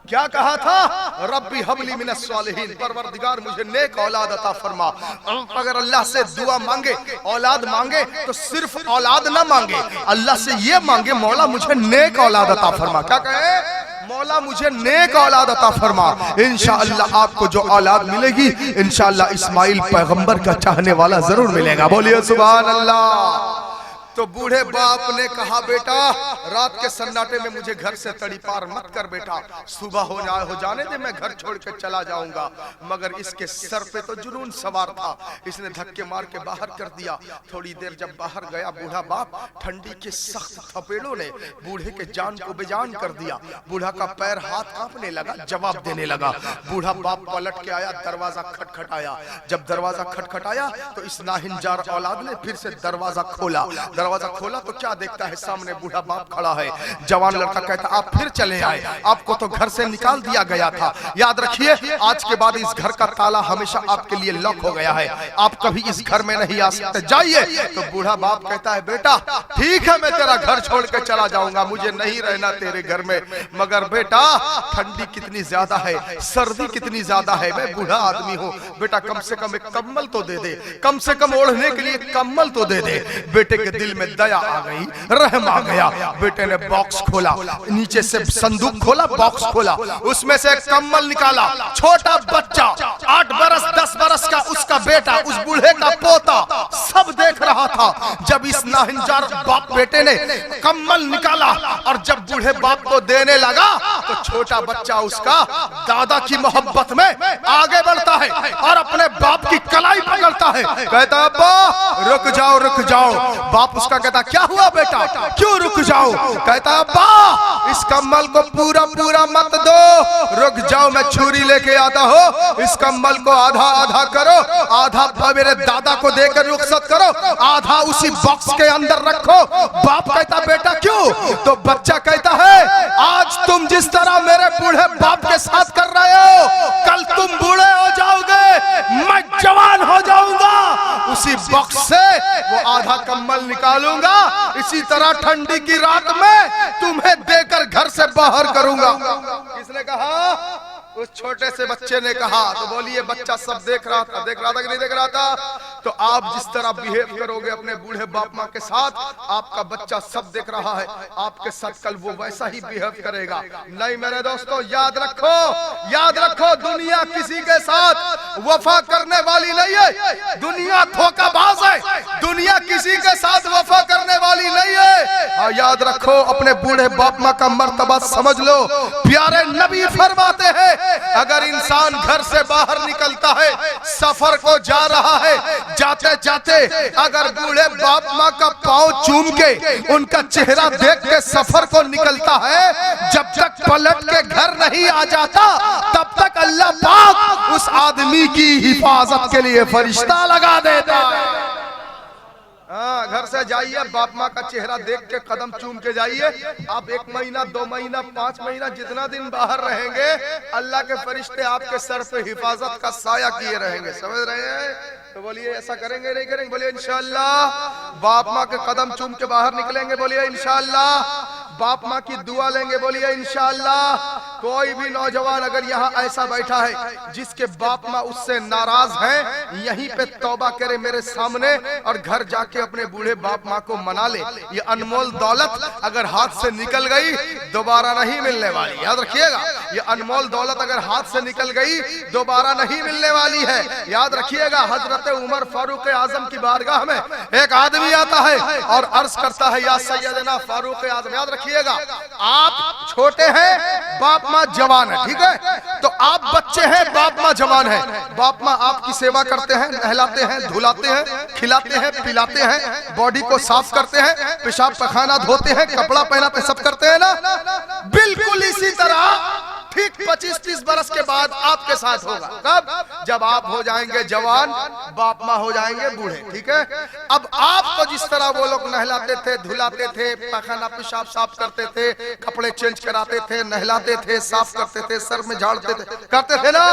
क्या कहा था? रब्बी हबली मिनस सालिहीन, परवरदिगार मुझे नेक औलाद अता फरमा। अगर अल्लाह से दुआ मांगे, औलाद मांगे तो सिर्फ औलाद ना मांगे, अल्लाह से ये मांगे मौला मुझे नेक औलाद अता फरमा। क्या कहे? मौला मुझे नेक औलाद अता फरमा। इंशाअल्लाह आपको जो औलाद मिलेगी इंशाअल्लाह इस्माइल पैगंबर का चाहने वाला जरूर मिलेगा। बोलिए सुभान अल्लाह। तो बूढ़े बाप ने कहा, बेटा रात के सन्नाटे में मुझे घर से तड़ी पार मत कर बेटा, सुबह हो जाने दे, मैं घर छोड़ के चला जाऊंगा। मगर इसके सर पे तो जुनून सवार था, इसने धक्के मार के बाहर कर दिया। थोड़ी देर जब बाहर गया बूढ़ा बाप, ठंडी के सख्त थपेड़ों ने बूढ़े के जान को बेजान कर दिया। बूढ़ा का पैर हाथ कांपने लगा, जवाब देने लगा। बूढ़ा बाप पलट के आया, दरवाजा खटखटाया। जब दरवाजा खटखटाया तो इस नाहिंजार औलाद ने फिर से दरवाजा खोला। दरवाजा खोला तो क्या देखता है? सामने बूढ़ा बाप खड़ा है। जवान लड़का कहता, आप फिर चले आए, आपको तो घर से निकाल दिया गया था। याद रखिए आज के बाद इस घर का ताला हमेशा आपके लिए लॉक हो गया है, आप कभी इस घर में नहीं आ सकते, जाइए। तो बूढ़ा बाप कहता है, बेटा ठीक है मैं तेरा घर छोड़ के चला जाऊंगा, मुझे नहीं रहना तेरे घर में, मगर बेटा ठंडी कितनी ज्यादा है, सर्दी कितनी ज्यादा है, मैं बूढ़ा आदमी हूँ, बेटा कम से कम एक कम्बल तो दे दे, कम से कम ओढ़ने के लिए कम्बल तो दे दे। बेटे के दिल में दया आ गई, रहम आ गया। बेटे ने बॉक्स खोला, नीचे से संदूक खोला, बॉक्स खोला, उसमें से एक कम्बल निकाला। छोटा बच्चा 8 बरस 10 बरस का उसका बेटा, उस बूढ़े का पोता सब देख रहा था जब इस नाहिंजार बाप बेटे ने कम्बल निकाला और जब बूढ़े बाप को देने लगा तो छोटा बच्चा उसका दादा की मोहब्बत में आगे बढ़ता है और अपने बाप की कलाई पकड़ता है, कहता अब्बा रुक जाओ रुक जाओ। बाप उसका कहता क्या हुआ बेटा, क्यों रुक जाओ? कहता अब्बा इस कम्बल को पूरा पूरा मत दो, रुक जाओ मैं छुरी लेके आता हूँ, इस कम्बल को आधा आधा करो, आधा मेरे दादा को देकर रुखसत करो, आधा उसी बॉक्स के अंदर रखो। बाप कहता बेटा क्यों? तो बच्चा कहता है आज तुम जिस तरह मेरे बूढ़े बाप के साथ कर रहे हो, कल तुम बूढ़े हो जाओगे, मैं जवान हो जाऊंगा, उसी बॉक्स से वो आधा कम्बल निकालूंगा, इसी तरह ठंडी की रात में तुम्हें देकर घर से बाहर करूंगा। किसने कहा? उस छोटे से बच्चे ने कहा। तो बोलिए बच्चा सब देख रहा था कि नहीं देख रहा था? तो आप जिस तरह बिहेव करोगे अपने बूढ़े बाप माँ के साथ, आपका बच्चा सब देख रहा है, आपके साथ कल वो वैसा ही बिहेव करेगा। नहीं मेरे दोस्तों, याद रखो दुनिया किसी के साथ वफा करने वाली नहीं है, दुनिया धोखाबाज है, दुनिया किसी के साथ वफा करने वाली नहीं है। और याद रखो अपने बूढ़े बाप माँ का मर्तबा समझ लो। प्यारे नबी फरमाते हैं अगर इंसान घर से बाहर निकलता है, सफर को जा रहा है, जाते जाते अगर बूढ़े बाप माँ का पांव चूम के उनका चेहरा देख के सफर को निकलता है, जब तक पलट के घर नहीं आ जाता तब तक अल्लाह पाक उस आदमी की हिफाजत के लिए फरिश्ता लगा देता है। घर से जाइए, बाप माँ का चेहरा देख के कदम चूम के जाइए। आप 1 महीना 2 महीना 5 महीना जितना दिन बाहर रहेंगे, अल्लाह के फरिश्ते आपके सर पे हिफाजत का साया किए रहेंगे। समझ रहे हैं? तो बोलिए ऐसा करेंगे नहीं करेंगे? बोलिए इंशाअल्लाह। बाप माँ के कदम चूम के बाहर निकलेंगे, बोलिए इंशाअल्लाह। बाप माँ की दुआ लेंगे, बोलिए इंशाअल्लाह। कोई भी नौजवान अगर यहाँ ऐसा बैठा है जिसके बाप माँ उससे नाराज हैं, यहीं पे तौबा करे मेरे सामने और घर जाके अपने बूढ़े बाप माँ को मना ले। ये अनमोल दौलत अगर हाथ से निकल गई दोबारा नहीं मिलने वाली, याद रखिएगा। ये अनमोल दौलत अगर हाथ से निकल गई दोबारा नहीं मिलने वाली है, याद रखिएगा। हजरत उमर फारूक आजम की बारगाह में एक आदमी आता है और अर्ज करता है या सैयदना फारूक आजम, याद रखिएगा आप छोटे हैं, बाप माँ जवान है, ठीक है? तो आप बच्चे हैं, बाप माँ जवान है। बाप माँ आपकी सेवा करते हैं, नहलाते हैं, धुलाते हैं, खिलाते हैं, पिलाते हैं, बॉडी को साफ करते हैं, पेशाब पखाना धोते हैं, कपड़ा पहनाते, सब करते हैं ना? बिल्कुल इसी तरह ठीक 25-30 बरस के बाद आपके साथ होगा। कब? जब आप हो जाएंगे जवान, बाप माँ हो जाएंगे बूढ़े, ठीक है? अब आपको जिस तरह वो लोग नहलाते थे, धुलाते थे, पखाना पेशाब साफ करते थे, कपड़े चेंज कराते थे, नहलाते थे, साफ करते थे, सर में झाड़ते थे, करते थे ना?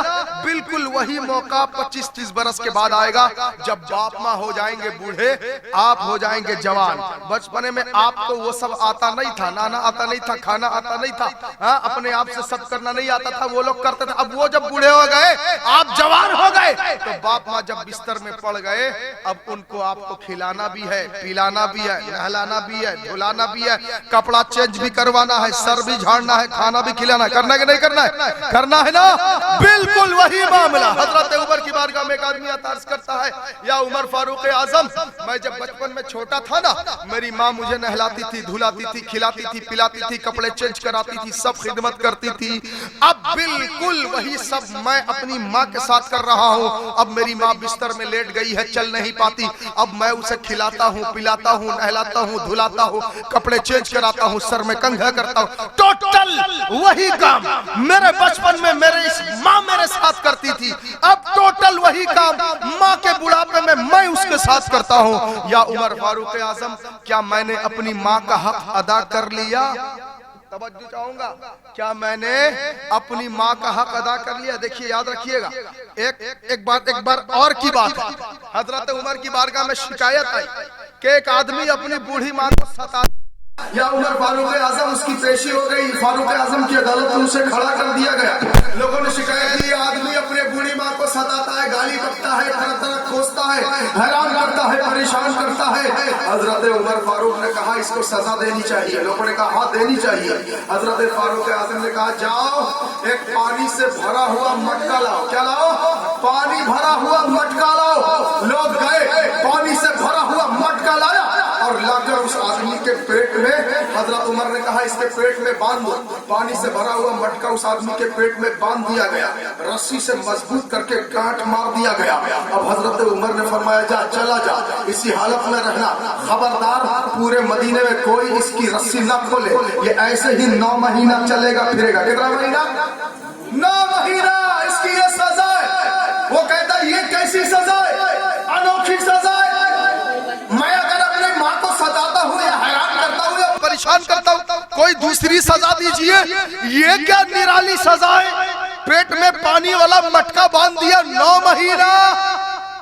बिल्कुल वही मौका 25-30 बरस के बाद आएगा जब बाप माँ हो जाएंगे बूढ़े, आप हो जाएंगे जवान। बचपने में आपको वो सब आता नहीं था, नाना आता नहीं था, खाना आता नहीं था, अपने आप से सब करना नहीं आता था, वो लोग करते थे। अब वो जब बूढ़े हो गए, आप जवान हो गए, तो बाप माँ जब बिस्तर में पड़ गए, अब उनको आपको खिलाना भी है, पिलाना भी है, नहलाना भी है, धुलाना भी है, कपड़ा चेंज भी करवाना है, सर भी झाड़ना है, खाना भी खिलाना है। करना है कि नहीं करना है? करना है ना? बिल्कुल वही मामला। हजरत उमर की बारगाह में एक आदमी अर्ज करता है या उमर फारूक आजम, मैं जब बचपन में छोटा था ना, मेरी माँ मुझे नहलाती थी, धुलाती थी, खिलाती थी, पिलाती थी, कपड़े चेंज कराती थी, सब खिदमत करती थी। अब बिल्कुल वही सब मैं अपनी माँ के साथ कर रहा हूँ। अब मेरी माँ बिस्तर में लेट गई है, चल नहीं पाती, अब मैं उसे खिलाता हूँ, पिलाता हूँ, नहलाता हूँ, धुलाता हूँ, कपड़े चेंज कराता हूँ, सर में कंघा करता हूँ। टोटल वही काम मेरे बचपन में मेरे इस माँ मेरे साथ करती थी, अब टोटल वही काम माँ के बुढ़ापे में मैं उसके साथ करता हूँ। या उमर फारूक आजम, क्या मैंने अपनी माँ का हक अदा कर लिया? तवज्जो चाहूंगा, क्या मैंने अपनी माँ का हक अदा कर लिया? देखिए याद रखिएगा, एक बार और की बात है। हजरत उमर की बारगाह में शिकायत आई कि एक आदमी अपनी बूढ़ी माँ को सता, या उमर फारूक आजम उसकी पेशी हो गई, फारूक आजम की अदालत में उसे खड़ा कर दिया गया। लोगों ने शिकायत की आदमी अपने बूढ़ी माँ को सताता है, गाली बकता है, तरह तरह खोजता है, हैरान करता है, परेशान करता है। हजरत उमर फारूक ने कहा इसको सजा देनी चाहिए। लोगों ने कहा हाँ देनी चाहिए। हजरत फारूक आजम ने कहा जाओ एक पानी से भरा हुआ मटका लाओ। क्या लाओ? पानी भरा हुआ मटका लाओ। लोग गए, पानी से भरा हुआ मटका लाया और लाकर उस आदमी के पेट में, हजरत उमर ने कहा इसके पेट में बांध दो। पानी से भरा हुआ मटका उस आदमी के पेट में बांध दिया गया, रस्सी से मजबूत करके गांठ मार दिया गया। अब हजरत उमर ने फरमाया जा, चला जा, इसी हालत में रहना, खबरदार पूरे मदीने में कोई इसकी रस्सी न खोले, ये ऐसे ही 9 महीना चलेगा फिरेगा। कितना महीना? 9 महीना इसकी ये सजा है। वो कहता ये कैसी सजा है, अनोखी सजा है। मैं अगर अपने माँ को सजाता हूँ या हैरान करता हूँ या परेशान करता हूँ, कोई दूसरी सजा दीजिए, ये क्या निराली सजा है। पेट में पानी वाला मटका बांध दिया, 9 महीना।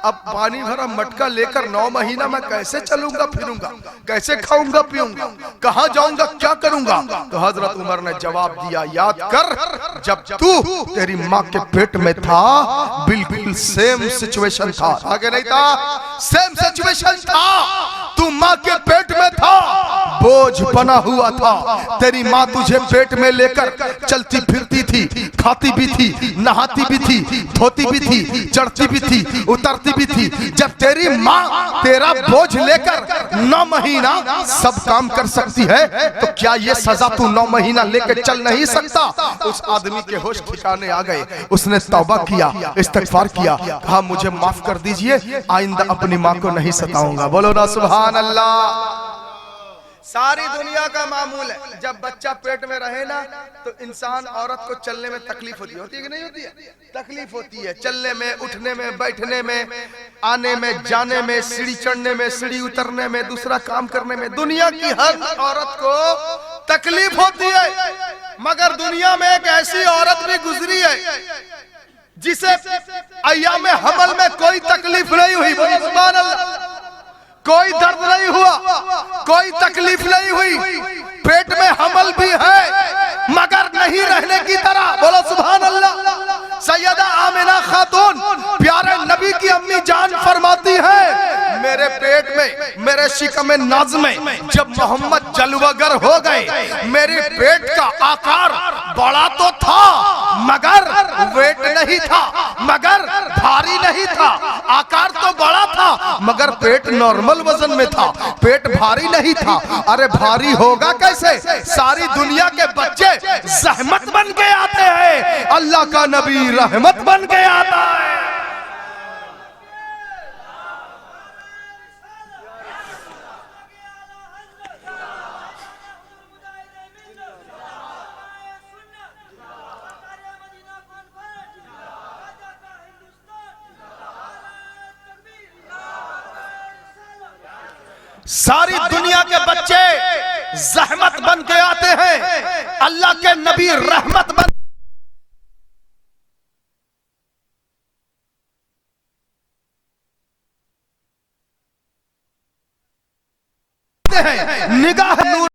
अब पानी भरा मटका लेकर 9 महीना मैं कैसे चलूंगा फिरूंगा, कैसे खाऊंगा पीऊंगा, कहाँ जाऊंगा, क्या करूंगा। तो हजरत उमर ने जवाब दिया, याद कर जब तू तेरी माँ के पेट में था बिल्कुल सेम सिचुएशन था। आगे नहीं था, सेम सिचुएशन था। तू माँ के पेट में था, बोझ बना हुआ था। तेरी माँ तुझे पेट में लेकर चलती फिरती थी, खाती भी थी, नहाती भी थी, धोती भी थी, चढ़ती भी थी, उतरती भी थी। जब तेरी माँ तेरा बोझ लेकर 9 महीना सब काम कर सकती है, तो क्या ये सजा तू 9 महीना लेकर चल नहीं सकता। उस आदमी के होश ठिकाने आ गए, उसने तौबा किया, इस्तिग़फ़ार किया, कहा मुझे माफ कर दीजिए, आइंदा अपनी माँ को नहीं सताऊंगा। बोलो ना सुभान अल्लाह। सारी दुनिया का मामूल है, जब बच्चा पेट में रहे ना तो इंसान औरत को चलने में तकलीफ होती है कि नहीं होती है? तकलीफ होती है चलने में, उठने में, बैठने में, आने में, जाने में, सीढ़ी चढ़ने में, सीढ़ी उतरने में, दूसरा काम करने में। दुनिया की हर औरत को तकलीफ होती है, मगर दुनिया में एक ऐसी औरत भी गुजरी है जिसे अय्याम हमल में कोई तकलीफ नहीं हुई। सुभान अल्लाह। कोई दर्द नहीं हुआ, कोई तकलीफ नहीं हुई, पेट में हमल भी है मगर नहीं रहने की तरह। बोलो सुभान अल्लाह। सैयदा आमिना खातून प्यारे नबी की अम्मी जान फरमाती है, मेरे पेट में, मेरे शिकम नाज़ में जब मोहम्मद जलवागर हो गए, मेरे पेट का आकार बड़ा तो था मगर वेट नहीं था, मगर भारी नहीं था। आकार तो बड़ा था मगर पेट नॉर्मल वजन में था, पेट भारी नहीं था। अरे भारी होगा कैसे, सारी दुनिया के बच्चे जहमत बन के आते हैं, अल्लाह का नबी रहमत बन के आता है। सारी दुनिया के बच्चे जहमत बन के आते हैं, अल्लाह के नबी रहमत बन हैं। निगाह नूर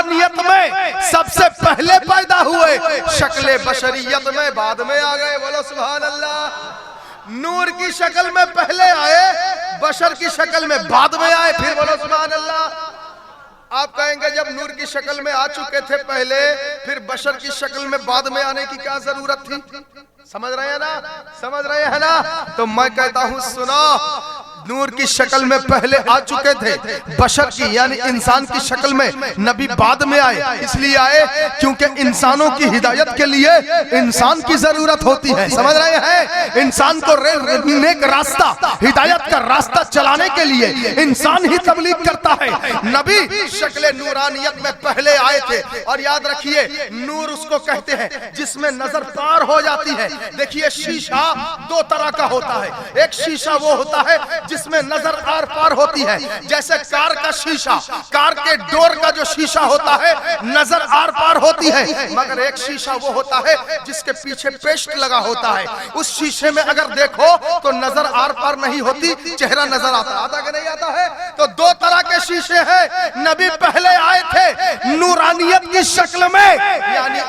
नियत में सबसे पहले पैदा हुए, शक्ल बशरियत में बाद में आ गए। बोलो सुभान अल्लाह। नूर की शक्ल में पहले आए, बशर की शक्ल में बाद में आए, फिर बोलो सुभान अल्लाह। आप कहेंगे जब नूर की शक्ल में आ चुके थे पहले, फिर बशर की शक्ल में बाद में आने की क्या जरूरत थी। समझ रहे हैं ना, समझ रहे हैं ना। तो मैं कहता हूं सुनो, नूर की शक्ल में पहले आ चुके थे, बशर की यानी इंसान की शक्ल में नबी बाद में आए। इसलिए आए क्योंकि इंसानों की हिदायत के लिए इंसान की जरूरत होती है। समझ रहे हैं, इंसान को नेक रास्ता, हिदायत का रास्ता चलाने के लिए इंसान ही तबलीग करता है। नबी शक्ल नूरानियत में पहले आए थे। और याद रखिए, नूर उसको कहते हैं जिसमें नजर पार हो जाती है। देखिए शीशा 2 तरह का होता है। एक शीशा वो होता है जिसमें नजर आर पार होती है, जैसे कार का शीशा, कार के डोर का जो शीशा होता है नजर आर पार होती है, मगर एक शीशा वो होता है जिसके पीछे पेस्ट लगा होता है, उस शीशे में अगर देखो तो नजर आर पार नहीं होती, चेहरा नजर आता कि नहीं आता है। तो दो तरह के शीशे हैं। नबी पहले आए थे नूरानियत की शक्ल में, यानी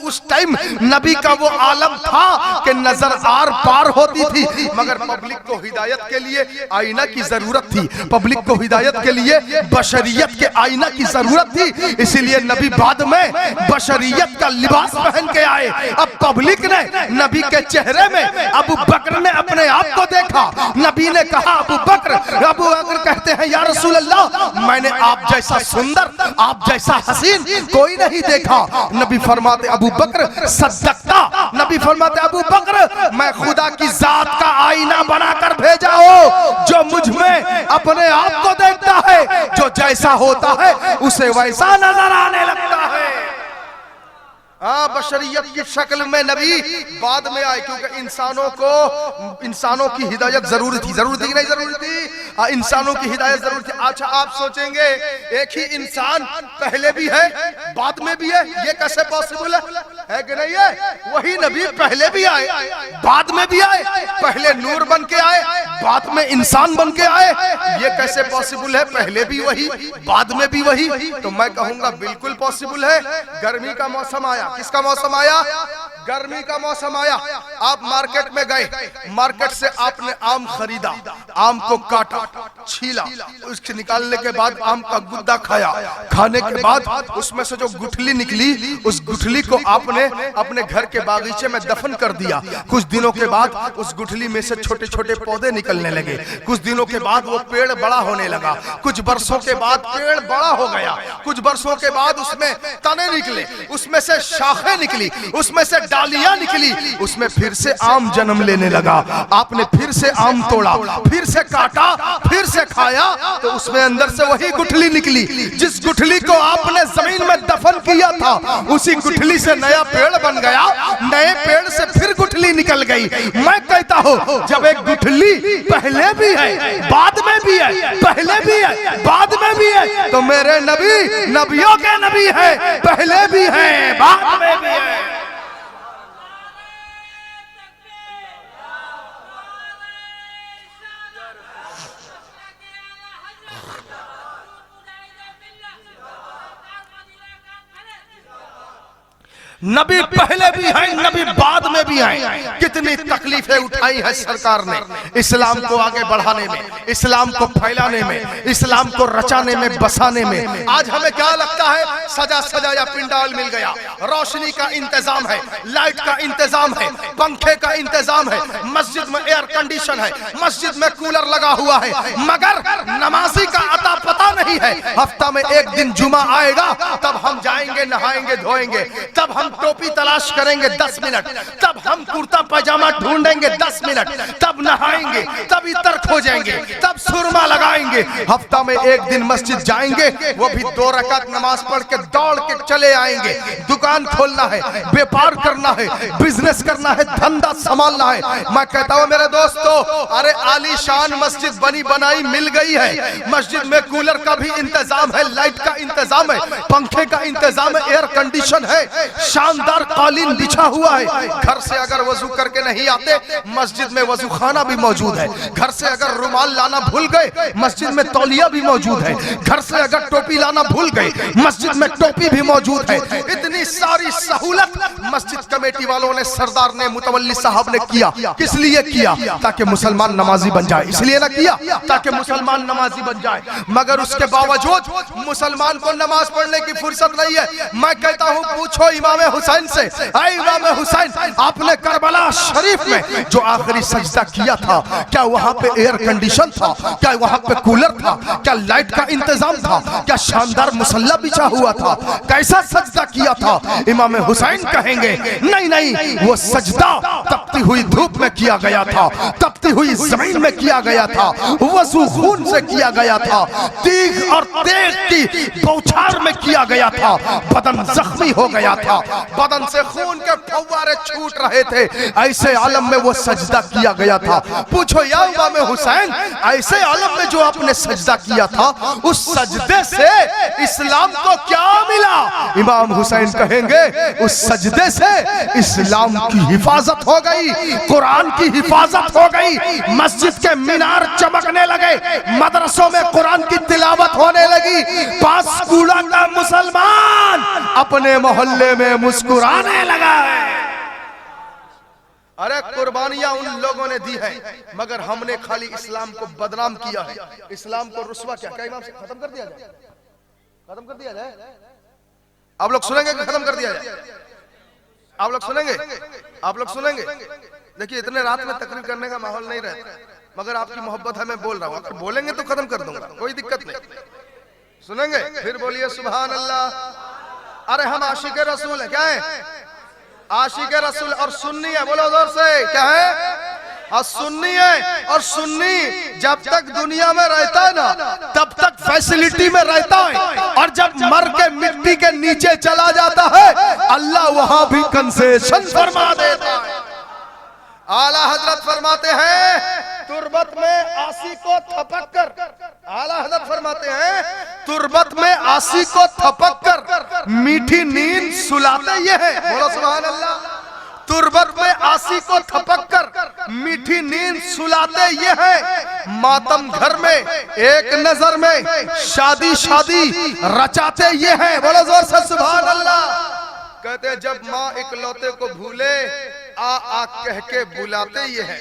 उस टाइम नबी का वो आलम था कि नजर आर पार होती थी, मगर पब्लिक को हिदायत के लिए आईना की जरूरत थी, पब्लिक को हिदायत के लिए बशरियत के आईना की जरूरत थी, इसीलिए नबी बाद में बशरियत का लिबास पहन के आए। अब पब्लिक ने नबी के चेहरे में अबू बकर ने अपने आप को देखा। नबी ने कहा अबू बकर कहते हैं या रसूल अल्लाह, मैंने आप जैसा सुंदर, आप जैसा हसीन कोई नहीं देखा। नबी फरमाते अबू बकर सद्दकता, नबी फरमाते अबू बकर मैं खुदा की जात का आईना बनाकर भेजा हो जो मुझ में अपने आप को देखता है, जो जैसा होता है उसे वैसा नजर आने लगता है। बशरियत की शक्ल में नबी बाद में आए, क्योंकि इंसानों की हिदायत जरूरी थी कि नहीं जरूरी थी? इंसानों की हिदायत जरूरी थी। अच्छा आप सोचेंगे एक ही इंसान पहले भी है बाद में भी है, ये कैसे पॉसिबल है कि नहीं है? वही नबी पहले भी आए बाद में भी आए, पहले नूर बन के आए बाद में इंसान बन के आए, ये कैसे पॉसिबल है? पहले भी वही बाद में भी वही। तो मैं कहूंगा बिल्कुल पॉसिबल है। गर्मी का मौसम आया, किसका मौसम आया? गर्मी का मौसम आया। आप मार्केट में गए, मार्केट से आपने आम खरीदा, आम को काटा, छीला, उसके निकालने के बाद आम का गुद्दा खाया, खाने के बाद उसमें से जो गुठली निकली, उस गुठली को आपने अपने घर के बागीचे में दफन कर दिया। कुछ दिनों के बाद उस गुठली में से छोटे छोटे पौधे निकलने लगे, कुछ दिनों के बाद वो पेड़ बड़ा होने लगा, कुछ बरसों के बाद पेड़ बड़ा हो गया, कुछ बरसों के बाद उसमें तने निकले, उसमें से शाखें निकली, उसमें से डालियां निकली, उसमें फिर से आम जन्म लेने लगा। आपने फिर से आम तोड़ा, फिर से काटा, फिर से खाया, तो उसमें अंदर से वही गुठली निकली। जिस गुठली को आपने जमीन में दफन किया था, उसी गुठली से नया पेड़ बन गया, नए पेड़ से फिर गुठली निकल गई। मैं कहता हूं जब एक गुठली पहले भी है बाद में भी है, पहले भी है बाद में भी है, तो मेरे नबी नबियों के नबी है, पहले भी है बाद में भी है। नबी पहले भी हैं, नबी बाद में भी हैं। कितनी तकलीफें उठाई है सरकार ने इस्लाम को आगे बढ़ाने में, इस्लाम को फैलाने में, इस्लाम को रचाने में, बसाने में। आज हमें क्या लगता है सजा सजाया पिंडाल मिल गया, रोशनी का इंतजाम है, लाइट का इंतजाम है, पंखे का इंतजाम है, मस्जिद में एयर कंडीशन है, मस्जिद में कूलर लगा हुआ है, मगर नमाजी का अता पता नहीं है। हफ्ता में एक दिन जुमा आएगा, तब हम जाएंगे नहाएंगे धोएंगे, तब हम टोपी तलाश करेंगे 10 मिनट, तब हम कुर्ता पैजामा ढूंढेंगे 10 मिनट, तब नहाएंगे, तब इतर खोजेंगे, तब सुरमा लगाएंगे। हफ्ता में एक दिन मस्जिद जाएंगे, वो भी 2 रकात नमाज पढ़ के दौड़ के चले आएंगे। दुकान खोलना है, व्यापार करना है, बिजनेस करना है, धंधा संभालना है। मैं कहता हूं मेरे दोस्तों, अरे आलीशान मस्जिद बनी बनाई मिल गई है, मस्जिद में कूलर का भी इंतजाम है, लाइट का इंतजाम है, पंखे का इंतजाम है, एयर कंडीशन है, शानदार कालीन बिछा हुआ है। घर से अगर वजू करके नहीं आते, मस्जिद में वजू खाना भी मौजूद है। घर से अगर रुमाल लाना भूल गए, मस्जिद में तौलिया भी मौजूद है। घर से अगर टोपी लाना भूल गए, मस्जिद में टोपी भी मौजूद है। इतनी सारी सहूलत मस्जिद कमेटी वालों ने, सरदार ने, मुतवल्ली साहब ने किया। किस लिए किया? ताकि मुसलमान नमाजी बन जाए। इसलिए ना किया ताकि मुसलमान नमाजी बन जाए, मगर उसके बावजूद मुसलमान को नमाज पढ़ने की फुर्सत नहीं है। मैं कहता हूं पूछो इमाम हुसैन से, इमाम हुसैन आपने करबला शरीफ में जो आखिरी सजदा किया था, क्या वहां पे एयर कंडीशन था? क्या वहां पे कूलर था? क्या लाइट का इंतजाम था? क्या शानदार मुसल्ला बिछा हुआ था? कैसा सजदा किया था? इमाम हुसैन कहेंगे नहीं नहीं, वो सजदा तब तपती हुई धूप में किया गया था, तपती हुई जमीन में किया गया था, वजू खून से किया गया था, तीख और तेज की बौछार में किया गया था, बदन जख्मी हो गया था, बदन से खून के फव्वारे छूट रहे थे, ऐसे आलम में वो सजदा किया गया था। पूछो या इमाम हुसैन, ऐसे आलम में जो आपने सजदा किया था, उस सजदे से इस्लाम को क्या मिला? इमाम हुसैन कहेंगे उस सजदे से इस्लाम की हिफाजत हो गई, कुरान की हिफाजत हो गई, मस्जिद के मीनार चमकने लगे, मदरसों में कुरान की तिलावत होने लगी, पांचकूड़ा का मुसलमान अपने मोहल्ले में मुस्कुराने लगा है। अरे कुर्बानियां उन लोगों ने दी है, मगर हमने खाली इस्लाम को बदनाम किया है, इस्लाम को रुस्वा क्या इमाम से खत्म कर दिया जाए, खत्म कर दिया जाए। आप लोग सुनेंगे कि खत्म कर दिया जाए? आप लोग सुनेंगे? आप लोग सुनेंगे? देखिए इतने रात में तकरीर करने का माहौल नहीं रहता, मगर आपकी मोहब्बत है, मैं बोल रहा हूँ, अगर बोलेंगे तो खत्म कर दूंगा, कोई दिक्कत नहीं। सुनेंगे? फिर बोलिए सुभान अल्लाह। अरे हम आशिक रसूल है, क्या है? आशिक रसूल और सुन्नी है, बोलो जोर से, क्या है? और सुन्नी है, और सुन्नी जब तक दुनिया में रहता है ना, तब तक फैसिलिटी में रहता है, और जब मर के मिट्टी के नीचे चला जाता है, अल्लाह वहां भी कंसेशन फरमा देता है। आला हजरत फरमाते हैं तुरबत में आसी को थपक कर, आला हजरत फरमाते हैं तुरबत में आसी को थपक कर मीठी नींद सुलाते ये है, बोलो सुभान अल्लाह। तुरबत में आसी को थपक कर मीठी नींद सुलाते ये है, मातम घर में एक नजर में शादी शादी रचाते ये है, बोलो जोर से सुभान अल्लाह। कहते हैं जब माँ इकलौते को भूले आ आ कह के बुलाते ये है।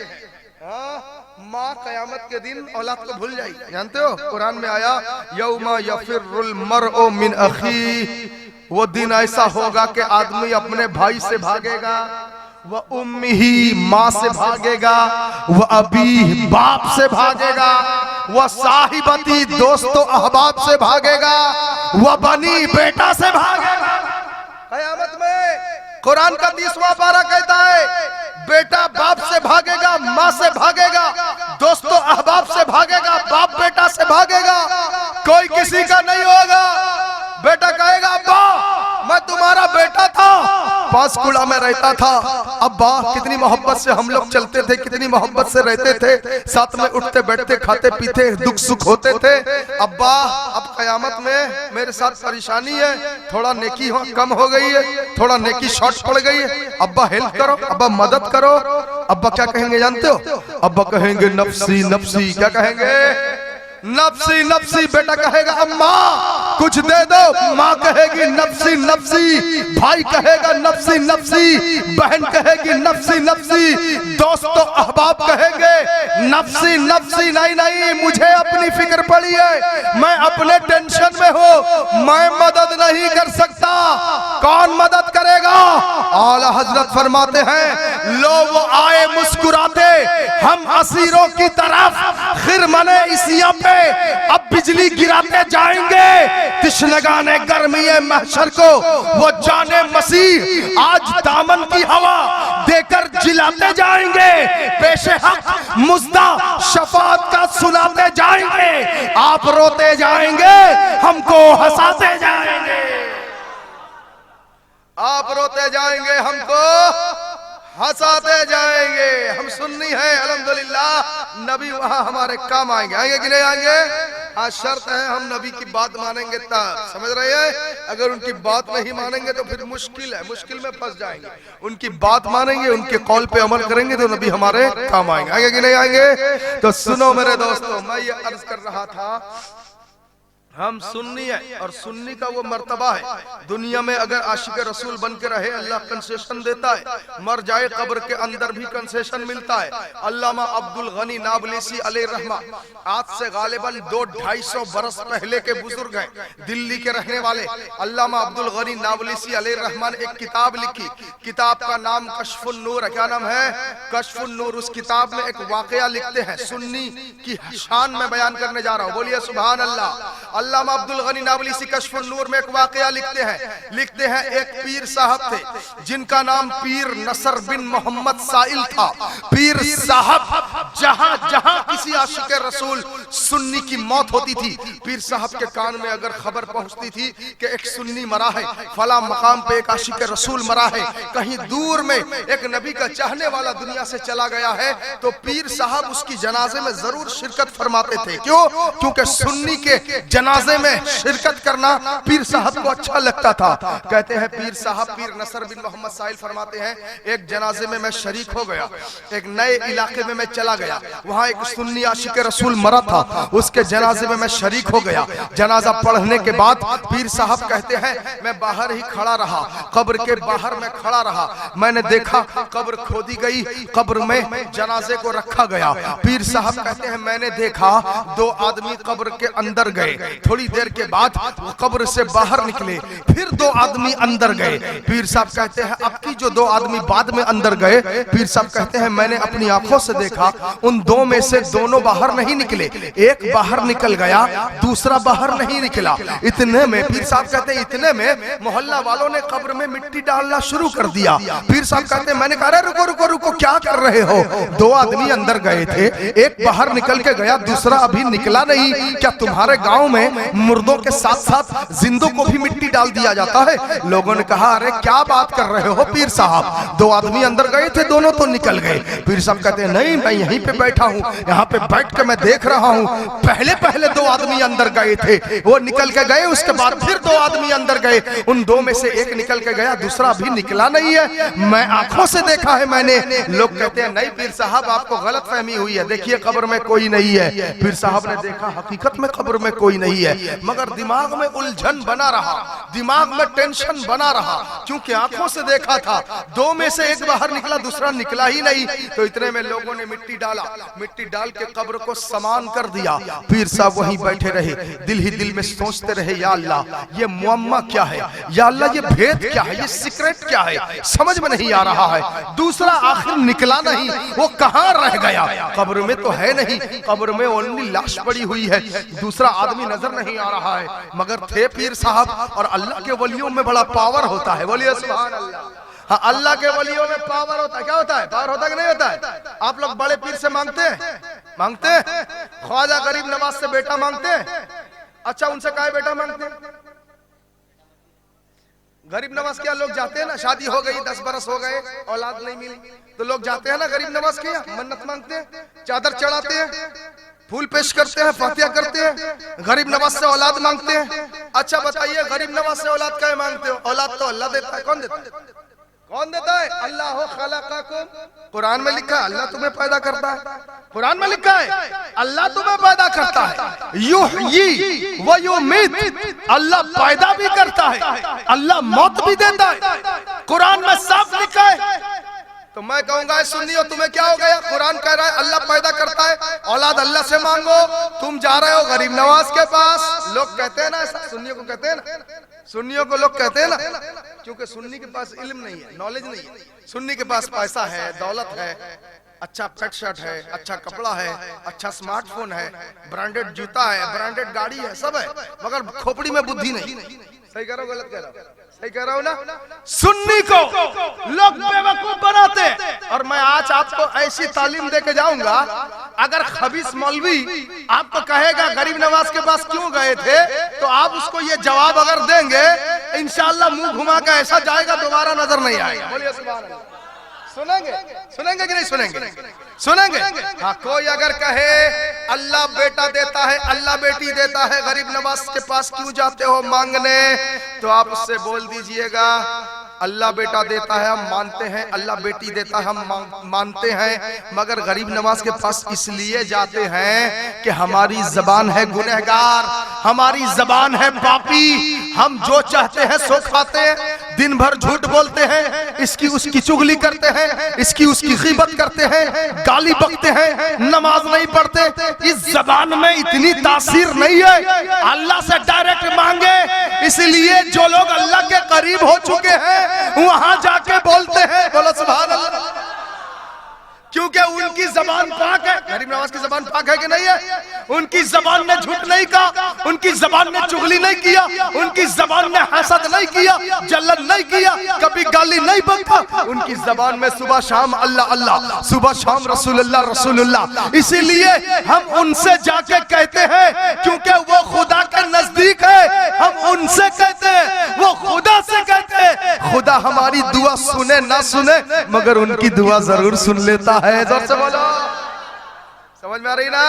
माँ कयामत के दिन औलाद को भूल जाएगी, जानते हो कुरान में आया यौमा यफिरुल मरउ मिन अखी, वो दिन ऐसा होगा कि आदमी अपने भाई से भागेगा, वह उम्मी माँ से भागेगा, वह अबी बाप से भागेगा, वह साहिबती दोस्तों अहबाब से भागेगा, वह बनी बेटा से भागेगा। कयामत में कुरान का 30वां पारा कहता है बेटा बाप से भागेगा, माँ से भागेगा, दोस्तों अहबाब से भागेगा, बाप बेटा से भागेगा, कोई किसी का नहीं होगा। बेटा कहेगा अब्बा मैं तुम्हारा बेटा था, पांचकूड़ा में रहता था, अब्बा कितनी मोहब्बत से हम लोग चलते थे, कितनी मोहब्बत से रहते थे, साथ में उठते बैठते खाते पीते दुख सुख होते थे, अब्बा अब कयामत में मेरे साथ परेशानी है, थोड़ा नेकी कम हो गई है, थोड़ा नेकी शॉर्ट पड़ गई है, अब्बा हेल्प करो, अब्बा मदद करो। अब्बा क्या कहेंगे जानते हो? अब्बा कहेंगे नफ्सी नफ्सी। क्या कहेंगे? नफ्सी नफ्सी। बेटा कहेगा अम्मा कुछ दे दो, माँ कहेगी नफ्सी नफ्सी, भाई कहेगा नफ्सी नफ्सी, बहन कहेगी नफ्सी नफ्सी, दोस्तों अहबाब कहेंगे नफ्सी नफ्सी। नहीं नहीं, मुझे अपनी फिक्र पड़ी है, मैं अपने टेंशन में हूँ, मैं मदद नहीं कर सकता। कौन मदद करेगा? आला हजरत फरमाते हैं लोग आए मुस्कुराते हम असीरों की तरफ, खिरमने इसिया पे अब बिजली गिराते जाएंगे, तिश्नगाने गर्मी महशर को वो जाने मसीह आज दामन की हवा देकर जिलाते जाएंगे, पेशे हक मुज्दा शफात का सुनाते जाएंगे, आप रोते जाएंगे हमको हंसाते जाएंगे, आप रोते जाएंगे हमको हंसाते जाएंगे। हम सुन्नी हैं अल्हम्दुलिल्लाह, नबी वहां हमारे काम आएंगे, आएंगे कि नहीं आएंगे? हाँ शर्त है हम नबी की बात मानेंगे तब, समझ रहे हैं? अगर उनकी बात नहीं मानेंगे तो फिर मुश्किल है, मुश्किल में फंस जाएंगे। उनकी बात मानेंगे, उनके कौल पे अमल करेंगे तो नबी हमारे काम आएंगे, आएंगे कि नहीं आएंगे? तो सुनो मेरे दोस्तों, मैं ये अर्ज कर रहा था हम सुन्नी है, और सुन्नी का वो मर्तबा है दुनिया में अगर आशिक रसूल बन के रहे अल्लाह कंसेशन देता है, मर जाए कब्र के अंदर भी कंसेशन मिलता है। अल्लामा अब्दुल गनी नाबलिसी अलैहि रहमा आज से गालिबन 200-250 बरस पहले के बुजुर्ग हैं, दिल्ली के रहने वाले। अल्लामा अब्दुल गनी नाबलिसी अलैहि रहमा ने एक किताब लिखी, किताब का नाम कश्फुन नूर है। क्या नाम है? कश्फुन नूर। उस किताब में एक वाकया लिखते हैं, सुन्नी की शान में बयान करने जा रहा हूँ, बोलिए सुभान अल्लाह। अल्लामा अब्दुल गनी नाबलसी कश्फुन नूर में एक वाकया लिखते हैं एक पीर साहब थे जिनका नाम पीर नसर बिन मोहम्मद साइल था। पीर साहब जहां जहां किसी आशिक रसूल सुन्नी की मौत होती थी, पीर साहब के कान में अगर खबर पहुंचती थी कि एक सुन्नी मरा है, फला मकाम पे एक आशिक रसूल मरा है, कहीं दूर में एक नबी का चाहने वाला दुनिया से चला गया है, तो पीर साहब उसकी जनाजे में जरूर शिरकत फरमाते थे। क्यों? क्योंकि सुन्नी के जनाजे में शिरकत करना पीर साहब को अच्छा लगता था। कहते हैं पीर साहब, पीर नसर बिन मोहम्मद साहिल फरमाते हैं, एक जनाजे में मैं शरीक हो गया, एक नए इलाके में मैं चला गया, वहां एक सुन्नी आशिक रसूल मरा था, उसके जनाजे में मैं शरीक हो गया। जनाजा पढ़ने के बाद पीर साहब कहते हैं मैं बाहर ही खड़ा रहा, कब्र के बाहर मैं खड़ा रहा, मैंने देखा कब्र खोदी गई, कब्र में जनाजे को रखा गया। पीर साहब कहते हैं मैंने देखा दो आदमी कब्र के अंदर गए, थोड़ी देर के बाद वो कब्र से बाहर निकले, फिर दो आदमी अंदर गए। पीर साहब कहते हैं अब की जो दो आदमी बाद में अंदर गए, पीर साहब कहते हैं मैंने अपनी आंखों से देखा उन दो में से दोनों बाहर नहीं निकले, एक बाहर निकल गया, दूसरा बाहर नहीं निकला। इतने में पीर साहब कहते हैं इतने में मोहल्ला वालों ने कब्र में मिट्टी डालना शुरू कर दिया। पीर साहब कहते हैं मैंने कहा रुको रुको रुको क्या कर रहे हो, दो आदमी अंदर गए थे, एक बाहर निकल के गया, दूसरा अभी निकला नहीं, क्या तुम्हारे गांव में मुर्दों के साथ साथ जिंदों को भी मिट्टी डाल दिया जाता है? लोगों ने कहा अरे क्या बात कर रहे हो पीर साहब, दो आदमी अंदर गए थे, दोनों तो निकल गए। पीर साहब कहते हैं नहीं मैं यहीं पे बैठा हूँ, यहाँ पे बैठ के मैं देख रहा हूँ, पहले पहले दो आदमी अंदर गए थे, वो निकल के गए, उसके बाद फिर दो आदमी अंदर गए, उन दो में से एक निकल के गया, दूसरा अभी निकला नहीं है, मैं आंखों से देखा है मैंने। लोग कहते हैं नहीं पीर साहब आपको गलत फहमी हुई है, देखिए कब्र में कोई नहीं है। पीर साहब ने देखा हकीकत में कब्र में कोई नहीं है, मगर दिमाग में उलझन बना रहा, दिमाग में टेंशन बना रहा, क्योंकि आंखों से देखा था, दो में से एक बाहर निकला, दूसरा निकला ही नहीं। तो इतने में लोगों ने मिट्टी डाला, मिट्टी डाल के कब्र को समान कर दिया। पीर साहब वहीं बैठे रहे, दिल ही दिल में सोचते रहे या अल्लाह ये मुअम्मा क्या है, या अल्लाह ये भेद क्या है, ये सीक्रेट क्या है, समझ में नहीं आ रहा है। दूसरा आखिर निकला नहीं, वो कहाँ रह गया, कब्र में तो है नहीं, कब्र में ओनली लाश पड़ी हुई है, दूसरा आदमी नजर नहीं आ रहा है। मगर थे पीर साहब, और अल्लाह के वलियों में बड़ा पावर होता है, बोलिए सुभान अल्लाह। हाँ अल्लाह के वलियों में पावर होता है। क्या होता है? पावर होता है कि नहीं होता है? आप लोग बड़े पीर से मांगते हैं, मांगते हैं, ख्वाजा गरीब नवाज से बेटा मांगते हैं, अच्छा उनसे काहे बेटा मांगते हैं? गरीब नवाज के यहाँ लोग जाते हैं ना, शादी हो गई 10 बरस हो गए औलाद नहीं मिली, तो लोग जाते हैं ना गरीब नवाज के यहाँ, मन्नत मांगते हैं, चादर चढ़ाते हैं, फूल पेश करते हैं, फातिहा करते हैं, गरीब नवाज से औलाद मांगते हैं। अच्छा बताइए गरीब नवाज से औलाद काहे मांगते हो? औलाद तो अल्लाह देता है। कौन देता है? कौन देता है? अल्लाह खलक़कुम, कुरान में लिखा है अल्लाह तुम्हें पैदा करता है, कुरान में लिखा है अल्लाह तुम्हें पैदा करता है, युहयी व युमीत, अल्लाह पैदा भी करता है, अल्लाह मौत भी देता है, कुरान में साफ लिखा है। तो मैं कहूंगा सुन्नियो तुम्हें क्या हो गया, कुरान कह रहा है अल्लाह पैदा करता है, औलाद अल्लाह से मांगो, तुम जा रहे हो गरीब नवाज के पास। लोग कहते हैं ना ऐसा, सुन्नियों को कहते हैं ना, सुन्नियों को लोग कहते हैं ना, क्योंकि सुन्नी के पास इल्म नहीं है, नॉलेज नहीं है, सुन्नी के पास पैसा है, दौलत है, अच्छा पेट शर्ट है, अच्छा कपड़ा है, अच्छा स्मार्टफोन है, ब्रांडेड जूता है, ब्रांडेड गाड़ी है, सब है, मगर खोपड़ी में बुद्धि नहीं। सही कह रहा हूं गलत कह रहा हूं? सही कह रहा हूं ना? सुन्नी को लोग बेवकूफ बनाते, और मैं आज आपको ऐसी तालीम देके जाऊंगा, अगर खबीस मौलवी आपको कहेगा गरीब नवाज के पास क्यों गए थे, तो आप उसको ये जवाब अगर देंगे, इंशाअल्लाह मुंह घुमा के ऐसा जाएगा दोबारा नजर नहीं आएगा। बोलिए सुभान अल्लाह। सुनेंगे? सुनेंगे कि नहीं सुनेंगे? सुनेंगे। हाँ कोई अगर कहे अल्लाह बेटा देता है, अल्लाह बेटी देता है, गरीब नवाज के पास क्यों जाते हो मांगने, तो आप उससे बोल दीजिएगा अल्लाह बेटा देता है हम मानते हैं, अल्लाह बेटी देता है हम मानते हैं, मगर गरीब नवाज के पास इसलिए जाते हैं कि हमारी जबान है गुनहगार, हमारी जबान है पापी, हम जो चाहते हैं सो खाते हैं, दिन भर झूठ बोलते हैं, इसकी उसकी चुगली करते हैं, इसकी उसकी गीबत करते हैं, गाली बकते हैं, नमाज नहीं पढ़ते। इस जबान में इतनी तासीर नहीं है, अल्लाह से डायरेक्ट मांगे। इसलिए जो लोग अल्लाह के करीब हो चुके हैं वहां जाके बोलते हैं, बोलो सुभान अल्लाह, क्योंकि उनकी जबान पाक है। गरीब नवाज की जबान पाक है कि नहीं है? उनकी जबान ने झूठ नहीं कहा, उनकी जबान ने चुगली नहीं किया, उनकी जबान ने हसद नहीं किया, जलन नहीं किया, कभी गाली नहीं बकता। उनकी जबान में सुबह शाम अल्लाह अल्लाह, सुबह शाम रसूलुल्लाह रसूलुल्लाह। इसीलिए हम उनसे जाके कहते हैं क्योंकि वो खुदा के नजदीक है। हम उनसे कहते हैं, वो खुदा से कहते हैं। खुदा हमारी दुआ सुने ना सुने मगर उनकी दुआ जरूर सुन लेता है। जोर से बोलो, समझ में आ रही ना?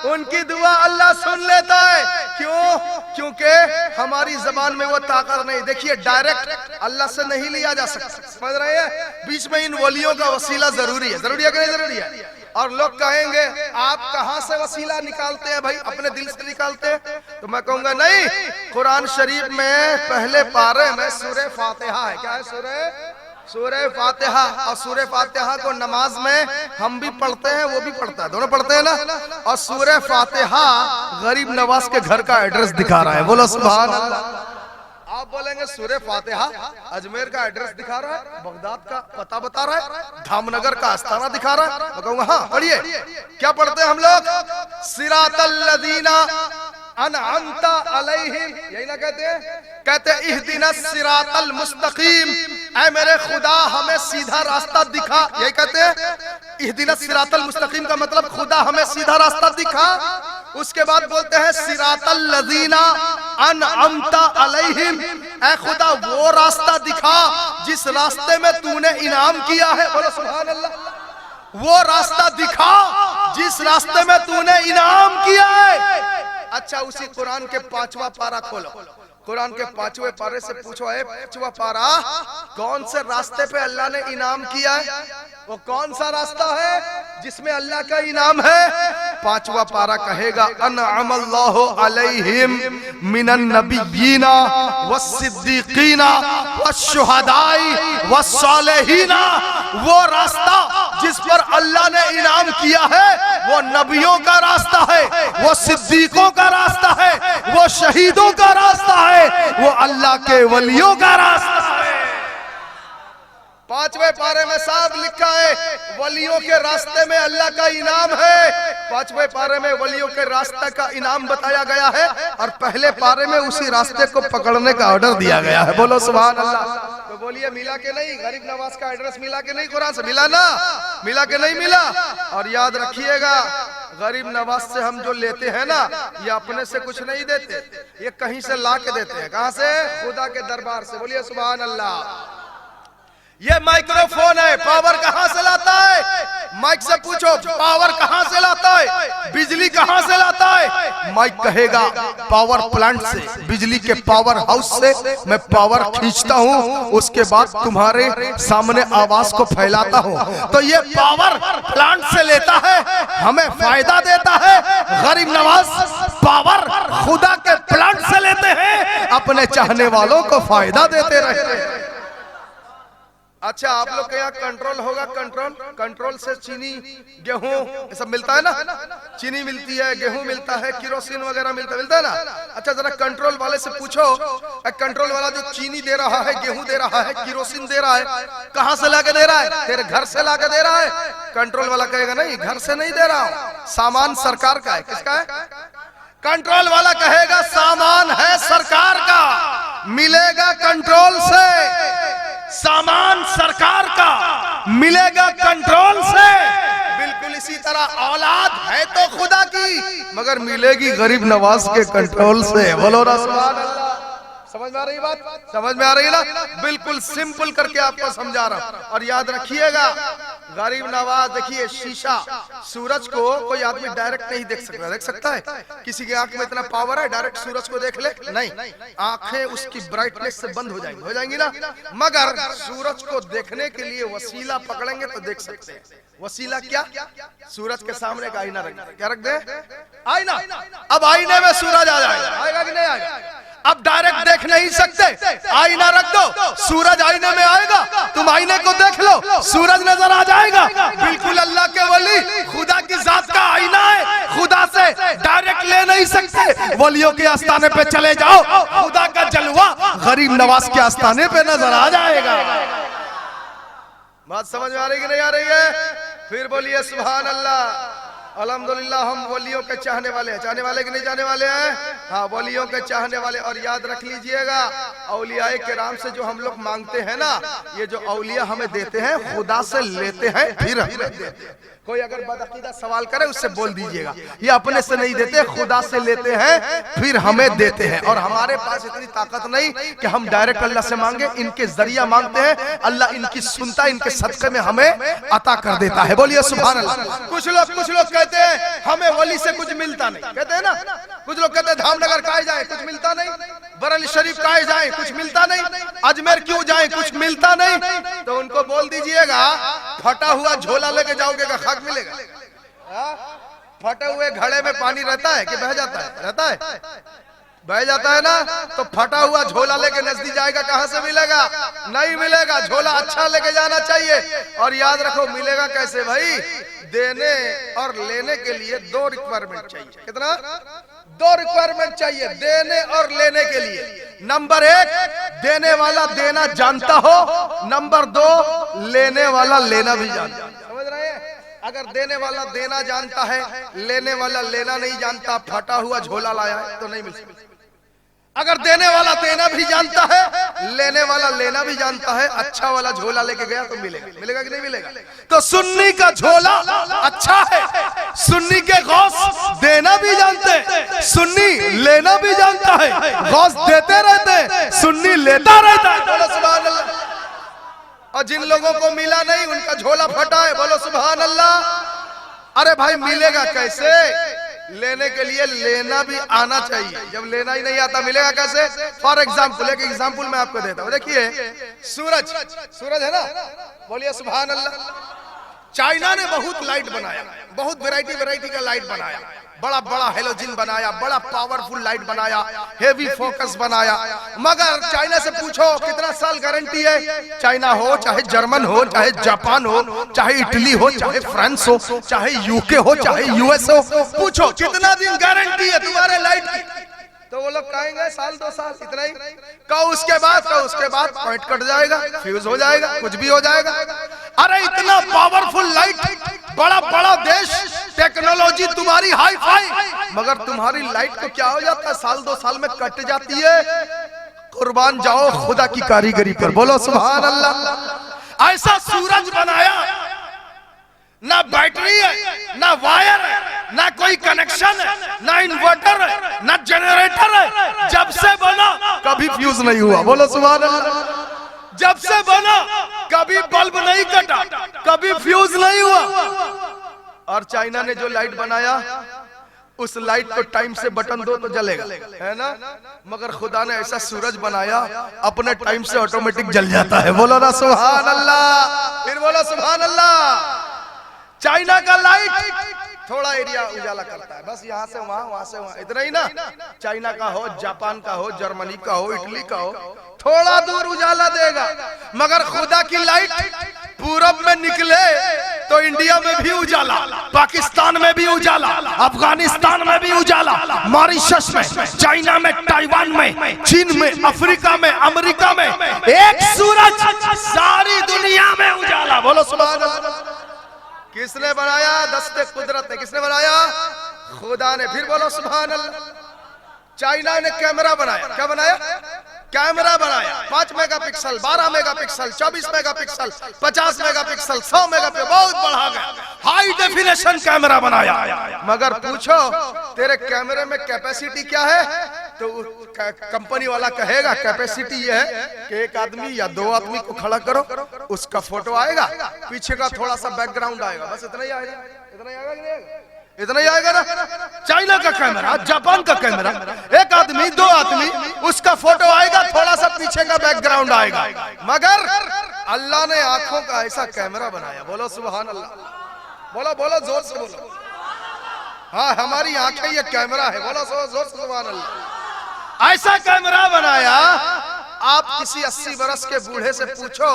उनकी दुआ अल्लाह सुन लेता है। क्यों? क्योंकि हमारी जबान में वो ताकत नहीं। देखिए डायरेक्ट अल्लाह से नहीं लिया जा सकता, समझ रहे हैं? बीच में इन वलियों का वसीला जरूरी है। जरूरी है कि नहीं जरूरी है? और लोग कहेंगे आप कहां से वसीला निकालते हैं भाई? अपने दिल से निकालते हैं? तो मैं कहूंगा नहीं, कुरान शरीफ में पहले पारे में सूरह फातिहा है। क्या है? सूरह फातिहा। और सूरह फातिहा को नमाज में हम भी पढ़ते हैं, वो भी पढ़ता है, दोनों पढ़ते हैं ना। और सूरह फातिहा गरीब नवाज के घर का एड्रेस दिखा रहा है। बोलो सुभान अल्लाह। आप बोलेंगे सूरह फातिहा अजमेर का एड्रेस दिखा रहा है, बगदाद का पता बता रहा है, धामनगर का आस्थाना दिखा रहा है। मैं कहूंगा हाँ पढ़िए। क्या पढ़ते हैं हम लोग? सिरातल लदीना अनअमता अलैहिम, यही ना कहते हैं? कहते हैं इहदिना सिरातल मुस्तकीम, ऐ मेरे खुदा हमें सीधा रास्ता दिखा। यही कहते हैं इहदिना सिरातल मुस्तकीम का मतलब खुदा हमें सीधा रास्ता दिखा। उसके बाद बोलते हैं सिरातल लदीना अनअमता अलैहिम, ऐ खुदा वो रास्ता दिखा जिस रास्ते में तूने इनाम किया है। बोलो सुभान अल्लाह। वो रास्ता दिखा जिस रास्ते में तूने इनाम किया है। अच्छा, उसी कुरान के 5वां पारा खोलो। कुरान के 5वें पारे से पूछो, है 5वां पारा कौन से रास्ते पे अल्लाह ने इनाम किया है? वो कौन सा रास्ता है जिसमें अल्लाह का इनाम है? 5वां पारा कहेगा अनअमल्लाहु अलैहिम मिनन नबिय्यीना वस्सिद्दीकीना वश्शुहदाई वस्सालिहीना। वो रास्ता जिस पर अल्लाह ने इनाम किया है वो नबियों का रास्ता है, वो सिद्दीकों का रास्ता है, वो शहीदों का रास्ता है, वो अल्लाह के वलियों का रास्ता है। 5वें पारे में साफ लिखा है वलियों के रास्ते में अल्लाह का इनाम है। 5वें पारे में वलियों के रास्ते का इनाम बताया गया है और पहले पारे में उसी रास्ते को पकड़ने का ऑर्डर दिया गया है। बोलो सुभान अल्लाह। तो बोलिए मिला के नहीं? गरीब नवाज का एड्रेस मिला के नहीं? कुरान से मिला ना? मिला के नहीं मिला? और याद रखिएगा गरीब नवाज से हम जो लेते हैं ना, ये अपने से कुछ नहीं देते, ये कहीं से ला के देते हैं। कहां से? खुदा के दरबार से। बोलिए सुभान अल्लाह। ये माइक्रोफोन है, पावर कहां से लाता है? माइक से पूछो पावर कहां से लाता है, बिजली कहां से लाता है? माइक कहेगा पावर प्लांट से, बिजली के पावर हाउस से मैं पावर खींचता हूं, उसके बाद तुम्हारे सामने आवाज को फैलाता हूं। तो ये पावर प्लांट से लेता है, हमें फायदा देता है। गरीब नवाज पावर खुदा के प्लांट से लेते हैं, अपने चाहने वालों को फायदा देते रहते हैं। अच्छा, आप लोग के यहाँ कंट्रोल होगा? कंट्रोल से चीनी गेहूं ये सब मिलता है ना? चीनी मिलती है, गेहूं मिलता है, किरोसिन वगैरह मिलता है ना? अच्छा, जरा कंट्रोल वाले से पूछो, कंट्रोल वाला जो चीनी दे रहा है, गेहूं दे रहा है, किरोसिन दे रहा है, कहां से लाके दे रहा है? तेरे घर से लाके दे रहा है? कंट्रोल वाला कहेगा नहीं, घर से नहीं दे रहा हूं, सामान सरकार का है। किसका है? कंट्रोल वाला कहेगा सामान है सरकार का, मिलेगा कंट्रोल से। सामान सरकार का मिलेगा कंट्रोल से। बिल्कुल इसी तरह औलाद है तो खुदा की, मगर मिलेगी गरीब नवाज के कंट्रोल से। बोलो ना सुभान अल्लाह। समझ में आ रही बात? समझ में आ रही ना? बिल्कुल सिंपल करके आपको समझा रहा हूं। और याद रखिएगा गरीब नवाज, देखिए शीशा, सूरज को कोई आदमी डायरेक्ट नहीं देख सकता। देख सकता है? किसी की आंख में इतना पावर है डायरेक्ट सूरज को देख ले? नहीं, आंखें उसकी ब्राइटनेस से बंद हो जाएंगी ना। मगर सूरज को देखने के लिए वसीला पकड़ेंगे तो देख सकते हैं। वसीला क्या? सूरज के सामने का आईना रख दे। क्या रख दे? आईना। अब आईने में सूरज आ जाएगा, आएगा कि नहीं आएगा? अब डायरेक्ट देख नहीं सकते, आईना रख दो, सूरज आईने में आएगा, तुम आईने को देख लो, सूरज नजर आ जाएगा। बिल्कुल अल्लाह के वली खुदा की जात का आईना है, खुदा से डायरेक्ट ले नहीं सकते। वलियों के आस्थाने पे चले जाओ, खुदा का जलवा गरीब नवाज के आस्थाने पे नजर आ जाएगा। बात समझ में आ रही कि नहीं आ रही है? फिर बोलिए सुभान अल्लाह। अल्हम्दुलिल्लाह हम वलियों के चाहने वाले हैं। चाहने वाले कि नहीं चाहने वाले हैं? हाँ, वलियों के चाहने वाले। और याद रख लीजिएगा, औलियाए किराम से जो हम लोग मांगते हैं ना, ये जो औलिया हमें देते हैं खुदा से लेते हैं फिर हमें देते हैं। कोई अगर बदअकीदा सवाल करे उससे बोल दीजिएगा, ये अपने से नहीं देते, खुदा से लेते हैं फिर हमें देते हैं। और हमारे पास इतनी ताकत नहीं कि हम डायरेक्ट अल्लाह से मांगे, इनके जरिया मांगते हैं। अल्लाह इनकी सुनता, इनके सदक़े में हमें अता कर देता है। बोलिए सुभान अल्लाह। कुछ लोग कहते हैं हमें वली से कुछ मिलता नहीं, कहते हैं ना। कुछ लोग कहते हैं धामनगर काहे जाए, कुछ मिलता नहीं। बरेली शरीफ काहे जाए, कुछ मिलता नहीं। अजमेर क्यों जाए, कुछ मिलता नहीं। तो उनको बोल दीजिएगा, फटा हुआ झोला लेके जाओगे का खाक मिलेगा? फटे हुए घड़े में पानी रहता है कि बह जाता है? रहता है, बह जाता है ना। तो फटा हुआ झोला लेके नजदीक जाएगा, कहां से मिलेगा? नहीं मिलेगा। झोला अच्छा लेके जाना चाहिए। और याद रखो, मिलेगा कैसे भाई? देने और लेने के लिए 2 रिक्वायरमेंट चाहिए। कितना? 2 रिक्वायरमेंट चाहिए देने और लेने के लिए। नंबर 1, देने वाला देना जानता हो। नंबर 2, लेने वाला लेना भी जानता हो। समझ रहे हैं? अगर देने वाला देना जानता है, लेने वाला लेना नहीं जानता, फटा हुआ झोला लाया है तो नहीं मिल सकता। अगर देने वाला देना भी जानता है, लेने वाला लेना भी जानता है, अच्छा वाला झोला लेके गया तो मिलेगा। मिलेगा कि नहीं मिलेगा? तो सुन्नी का झोला अच्छा है। सुन्नी के गौस देना भी जानते हैं, सुन्नी लेना भी जानता है। गौस देते रहते हैं, सुन्नी लेता रहता है। बोलो सुभान अल्लाह। और जिन लोगों को मिला नहीं, उनका झोला फटा है। बोलो सुभान अल्लाह। अरे भाई, मिलेगा कैसे? लेने के लिए लेना भी आना चाहिए। जब लेना ही नहीं आता, मिलेगा कैसे? फॉर एग्जाम्पल, एक एग्जाम्पल मैं आपको देता हूँ। देखिए, सूरज है ना, बोलिए सुभान अल्लाह। चाइना ने बहुत लाइट बनाया, बहुत वैरायटी का लाइट बनाया। बड़ा हेलोजन बनाया, बड़ा पावरफुल लाइट बनाया, हेवी फोकस बनाया। मगर चाइना से पूछो कितना साल गारंटी है? चाइना हो, चाहे जर्मन हो, चाहे जापान हो, चाहे इटली हो, चाहे फ्रांस हो, चाहे यूके हो, चाहे यूएस हो, पूछो कितना दिन गारंटी है तुम्हारे लाइट की? तो वो लोग कहेंगे साल 2 साल, इतना ही। कहो उसके बाद पॉइंट कट जाएगा, फ्यूज हो जाएगा, कुछ भी हो जाएगा। अरे इतना पावरफुल लाइट, बड़ा देश, टेक्नोलॉजी तुम्हारी हाई फाई, मगर तुम्हारी लाइट को क्या हो जाता है? साल 2 साल में कट जाती है। कुर्बान जाओ खुदा की कारीगरी पर। बोलो सुभान अल्लाह। ऐसा सूरज बनाया, ना बैटरी है, ना वायर है, ना कोई कनेक्शन है, ना इन्वर्टर है, ना जनरेटर है। जब से बना कभी फ्यूज नहीं हुआ। बोलो सुभान अल्लाह। जब से बना कभी बल्ब नहीं कटा, कभी फ्यूज नहीं हुआ। और चाइना ने जो लाइट बनाया, उस लाइट को टाइम से बटन दो तो जलेगा, है ना। मगर खुदा ने ऐसा सूरज बनाया, अपने टाइम से ऑटोमेटिक जल जाता है। बोलो ना सुभान अल्लाह। फिर बोलो सुभान अल्लाह। चाइना का लाइट थोड़ा एरिया उजाला करता है, बस यहाँ से वहां, वहां से वहां, इतना ही ना। चाइना का हो, जापान का हो, जर्मनी का हो, इटली का हो, थोड़ा दूर उजाला देगा। मगर खुदा की लाइट पूरब में निकले तो इंडिया में भी उजाला, पाकिस्तान में भी उजाला, अफगानिस्तान में भी उजाला, मॉरिशस में, चाइना में, ताइवान में, चीन में, अफ्रीका में, अमेरिका में, एक सूरज सारी दुनिया में उजाला। बोलो सुभान अल्लाह। किसने बनाया? दस्ते कुदरत ने। किसने बनाया? खुदा ने। फिर बोलो सुभान अल्लाह। चाइना ने कैमरा बनाया। क्या बनाया? कैमरा बनाया। 5 megapixel, 12 megapixel, 24 megapixel, 50 megapixel, 100 megapixel, बहुत बढ़ा गया, हाई डेफिनेशन कैमरा बनाया। मगर पूछो तेरे कैमरे में कैपेसिटी क्या है? तो कंपनी वाला कहेगा कैपेसिटी ये है कि 1 आदमी या 2 आदमी को खड़ा करो, उसका फोटो आएगा, पीछे का थोड़ा सा बैकग्राउंड आएगा, बस इतना ही आएगा। इतना ही आएगा कि नहीं आएगा? इतना ही आएगा ना। चाइना का कैमरा, जापान का कैमरा, 1 आदमी, 2 आदमी, उसका फोटो आएगा, थोड़ा सा पीछे का बैकग्राउंड आएगा। मगर अल्लाह ने आंखों का ऐसा कैमरा बनाया। बोलो सुभान अल्लाह। बोलो बोलो जोर से बोलो। हाँ, हमारी आंखें ये कैमरा है। बोलो जोर से सुभान अल्लाह। ऐसा कैमरा बनाया। आप किसी 80 बरस के बूढ़े से पूछो,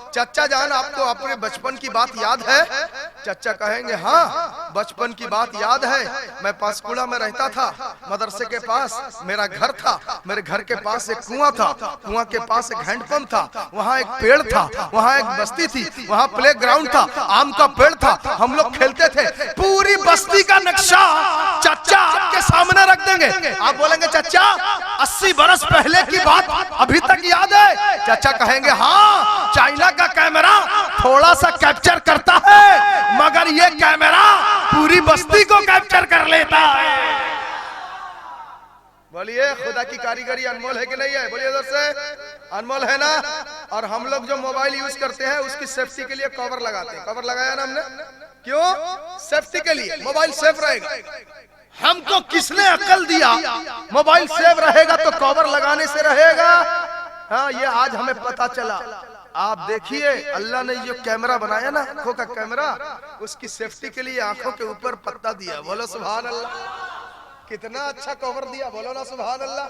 चच्चा जान आपको अपने बचपन की बात याद है? चच्चा कहेंगे हाँ। बचपन की बात याद है, मैं पांचकुड़ा में रहता था, मदरसे के पास मेरा घर था, मेरे घर के पास एक कुआं था, कुआं के पास एक हैंडपंप था, वहाँ एक पेड़ था, वहाँ एक बस्ती थी, वहाँ प्ले ग्राउंड था, आम का पेड़ था, हम लोग खेलते थे। पूरी बस्ती का नक्शा चाचा आपके सामने रख देंगे, आप बोलेंगे चाचा 80 बरस पहले की बात अभी तक याद है? चाचा कहेंगे हाँ, चाइना का कैमरा थोड़ा सा कैप्चर करता है, मगर ये कैमरा पूरी बस्ती को कैप्चर कर लेता है। बोलिए खुदा की कारीगरी अनमोल है कि नहीं है? बोलिए इधर से, अनमोल है ना? और हम लोग जो मोबाइल यूज करते हैं उसकी सेफ्टी के लिए कवर लगाते हैं, कवर लगाया ना हमने, क्यों? सेफ्टी के लिए, मोबाइल सेफ रहेगा। हमको किसने अकल दिया मोबाइल सेफ रहेगा तो कवर लगाने से रहेगा? हाँ, ये आज हमें पता चला। आप देखिए अल्लाह ने जो कैमरा बनाया ना, आंखों का कैमरा, उसकी सेफ्टी के लिए आंखों के ऊपर पत्ता दिया। बोलो सुभान अल्लाह, कितना अच्छा कवर दिया, बोलो ना सुभान अल्लाह।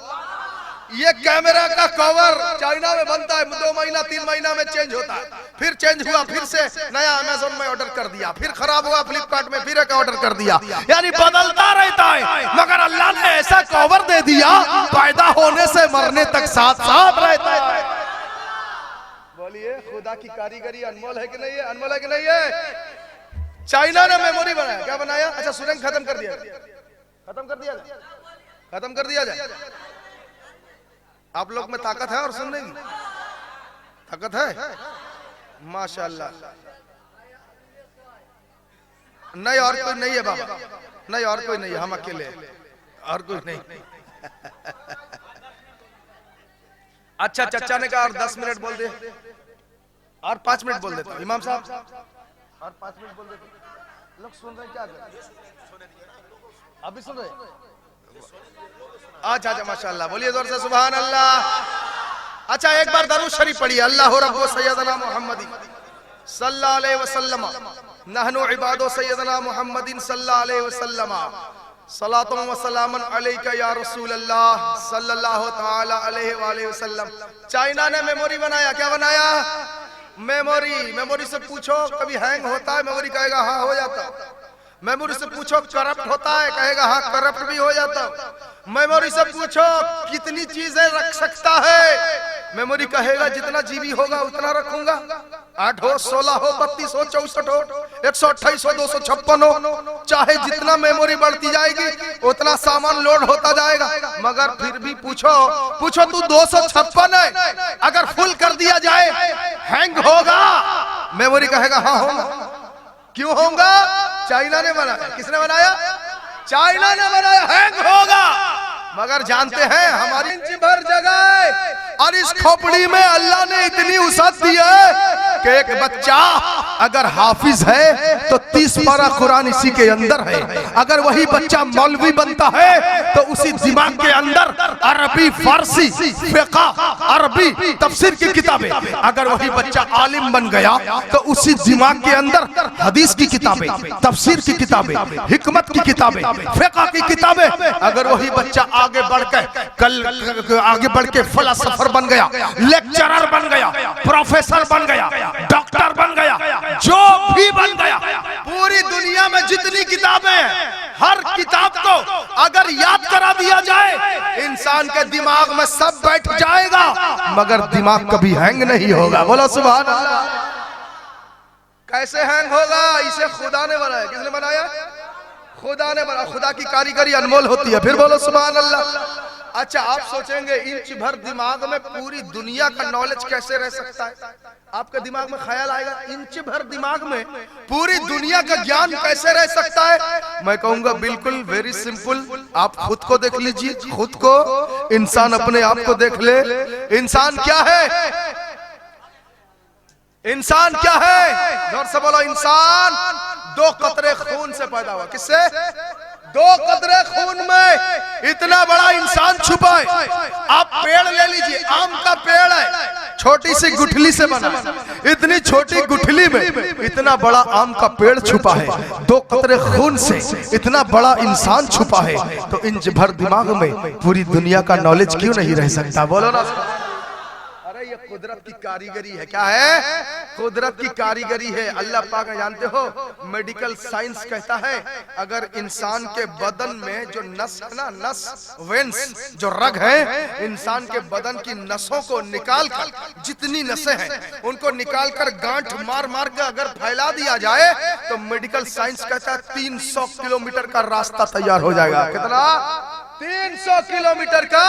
ये कैमरा का कवर चाइना में बनता है, 2 महीना 3 महीना में चेंज होता है, फिर चेंज हुआ, फिर से नया अमेज़न में ऑर्डर कर दिया, फिर खराब हुआ फ्लिपकार्ट में, फिर एक ऑर्डर कर दिया, यानी बदलता रहता है। मगर अल्लाह ने ऐसा कवर दे दिया, पैदा होने से मरने तक साथ साथ रहता है। बोलिए खुदा की कारीगरी अनमोल है कि नहीं है? अनमोल है कि नहीं है? चाइना ने मेमोरी बनाया, क्या बनाया? अच्छा सुरंग खत्म कर दिया, खत्म कर दिया जाए, खत्म कर दिया जाए। आप लोग में ताकत है और सुनने की ताकत है, माशाल्लाह। नहीं और कोई नहीं है बाबा, नहीं और कोई नहीं है, हम अकेले, और कोई नहीं। अच्छा चचा ने कहा और 10 मिनट बोल दे, और 5 मिनट बोल देते इमाम साहब, और 5 मिनट बोल देते। लोग सुन रहे क्या कर? अभी सुन रहे? अच्छा अच्छा माशाल्लाह, बोलिए जोर से सुभान अल्लाह। अच्छा एक बार दरूद शरीफ पढ़िए, अल्लाह रब्बु सय्यदना मुहम्मदी सल्लल्लाहु अलैहि वसल्लम नहनु इबादो सय्यदना मुहम्मदिन सल्लल्लाहु अलैहि वसल्लम सलातुम व सलामन अलैका या रसूल अल्लाह सल्लल्लाहु तआला अलैहि वसल्लम। चाइना ने मेमोरी बनाया, क्या बनाया? मेमोरी। मेमोरी से पूछो कभी हैंग होता है? मेमोरी कहेगा हाँ हो जाता। मेमोरी से पूछो करप्ट होता है? कहेगा हाँ करप्ट भी हो जाता। मेमोरी से पूछो कितनी चीजें रख सकता है? मेमोरी कहेगा जितना जीबी होगा उतना रखूंगा, 8 हो 16 हो 32 हो 64 हो 128 हो 256 हो, चाहे जितना मेमोरी बढ़ती जाएगी उतना सामान लोड होता जाएगा। मगर फिर भी पूछो तू 256 है, अगर फुल कर दिया जाए हैंग होगा? मेमोरी कहेगा हाँ होगा। क्यों होगा? चाइना ने बनाया। किसने बनाया? चाइना ने बनाया, हैंग होगा। मगर जानते हैं हमारी इंच भर जगह और इस खोपड़ी में अल्लाह ने इतनी वसअत दी है कि एक बच्चा अगर हाफिज है तो 30 पारा कुरान इसी के अंदर है। अगर वही बच्चा मौलवी बनता है तो उसी दिमाग के अंदर अरबी, फारसी, फिक़ह, अरबी, तफसीर की किताबें। अगर वही बच्चा आलिम बन गया तो उसी दिमाग के अंदर हदीस की किताबें, तफसीर की किताबें, हिकमत की किताबें, फिक़ह की किताबें। अगर वही बच्चा आगे बढ़ के फलसफर बन गया, लेक्चरर बन गया, प्रोफेसर बन गया, डॉक्टर बन गया, जो भी बन गया, पूरी दुनिया में जितनी किताबें हैं हर किताब को अगर याद करा दिया जाए इंसान के दिमाग में सब बैठ जाएगा, मगर दिमाग कभी हैंग नहीं होगा। बोलो सुभान अल्लाह। कैसे हैंग होगा? इसे खुदा ने बनाया। किसने बनाया? खुदा ने बनाया। खुदा की कारीगरी अनमोल होती है। फिर बोलो सुभान अल्लाह। अच्छा आप सोचेंगे इंच भर दिमाग में पूरी दुनिया का नॉलेज कैसे रह सकता है? आपके दिमाग में ख्याल आएगा इंच भर दिमाग में पूरी दुनिया का ज्ञान कैसे रह सकता है? मैं कहूंगा बिल्कुल वेरी सिंपल। आप खुद को देख लीजिए, खुद को, इंसान अपने आप को देख ले। इंसान क्या है? इंसान क्या है? जोर से बोलो। इंसान 2 कतरे खून से पैदा हुआ। किससे? 2 कतरे खून में इतना बड़ा इंसान छुपा है। आप पेड़ ले लीजिए, आम का पेड़ है, छोटी सी गुठली से बना। इतनी छोटी गुठली में इतना बड़ा आम का पेड़ छुपा है। 2 कतरे खून से इतना बड़ा इंसान छुपा है, तो इंच भर दिमाग में पूरी दुनिया का नॉलेज क्यों नहीं रह सकता? बोलो ना। अरे ये कुदरत की कारीगरी है। क्या है? कुदरत की कारीगरी है। अल्लाह पाक जानते हो, मेडिकल साइंस कहता है अगर इंसान के बदन में जो नस है ना, नस वेंस जो रग है, इंसान के बदन की नसों को निकाल कर, जितनी नसें हैं उनको निकाल कर गांठ मार मार के अगर फैला दिया जाए तो मेडिकल साइंस कहता है 300 किलोमीटर का रास्ता तैयार हो जाएगा। कितना? 300 किलोमीटर का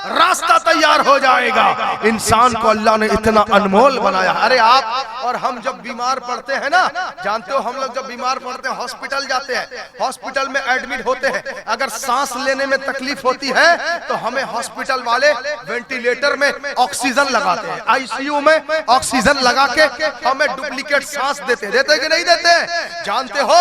रास्ता तैयार हो जाएगा। इंसान को अल्लाह ने इतना अनमोल बनाया। अरे आप और हम जब बीमार पड़ते हैं ना, जानते हो हम लोग जब बीमार पड़ते हैं हॉस्पिटल जाते हैं, हॉस्पिटल में एडमिट होते हैं, अगर सांस लेने में तकलीफ होती है तो हमें हॉस्पिटल वाले वेंटिलेटर में ऑक्सीजन लगाते हैं, आईसीयू में ऑक्सीजन लगा के हमें डुप्लीकेट सांस देते कि नहीं देते? जानते हो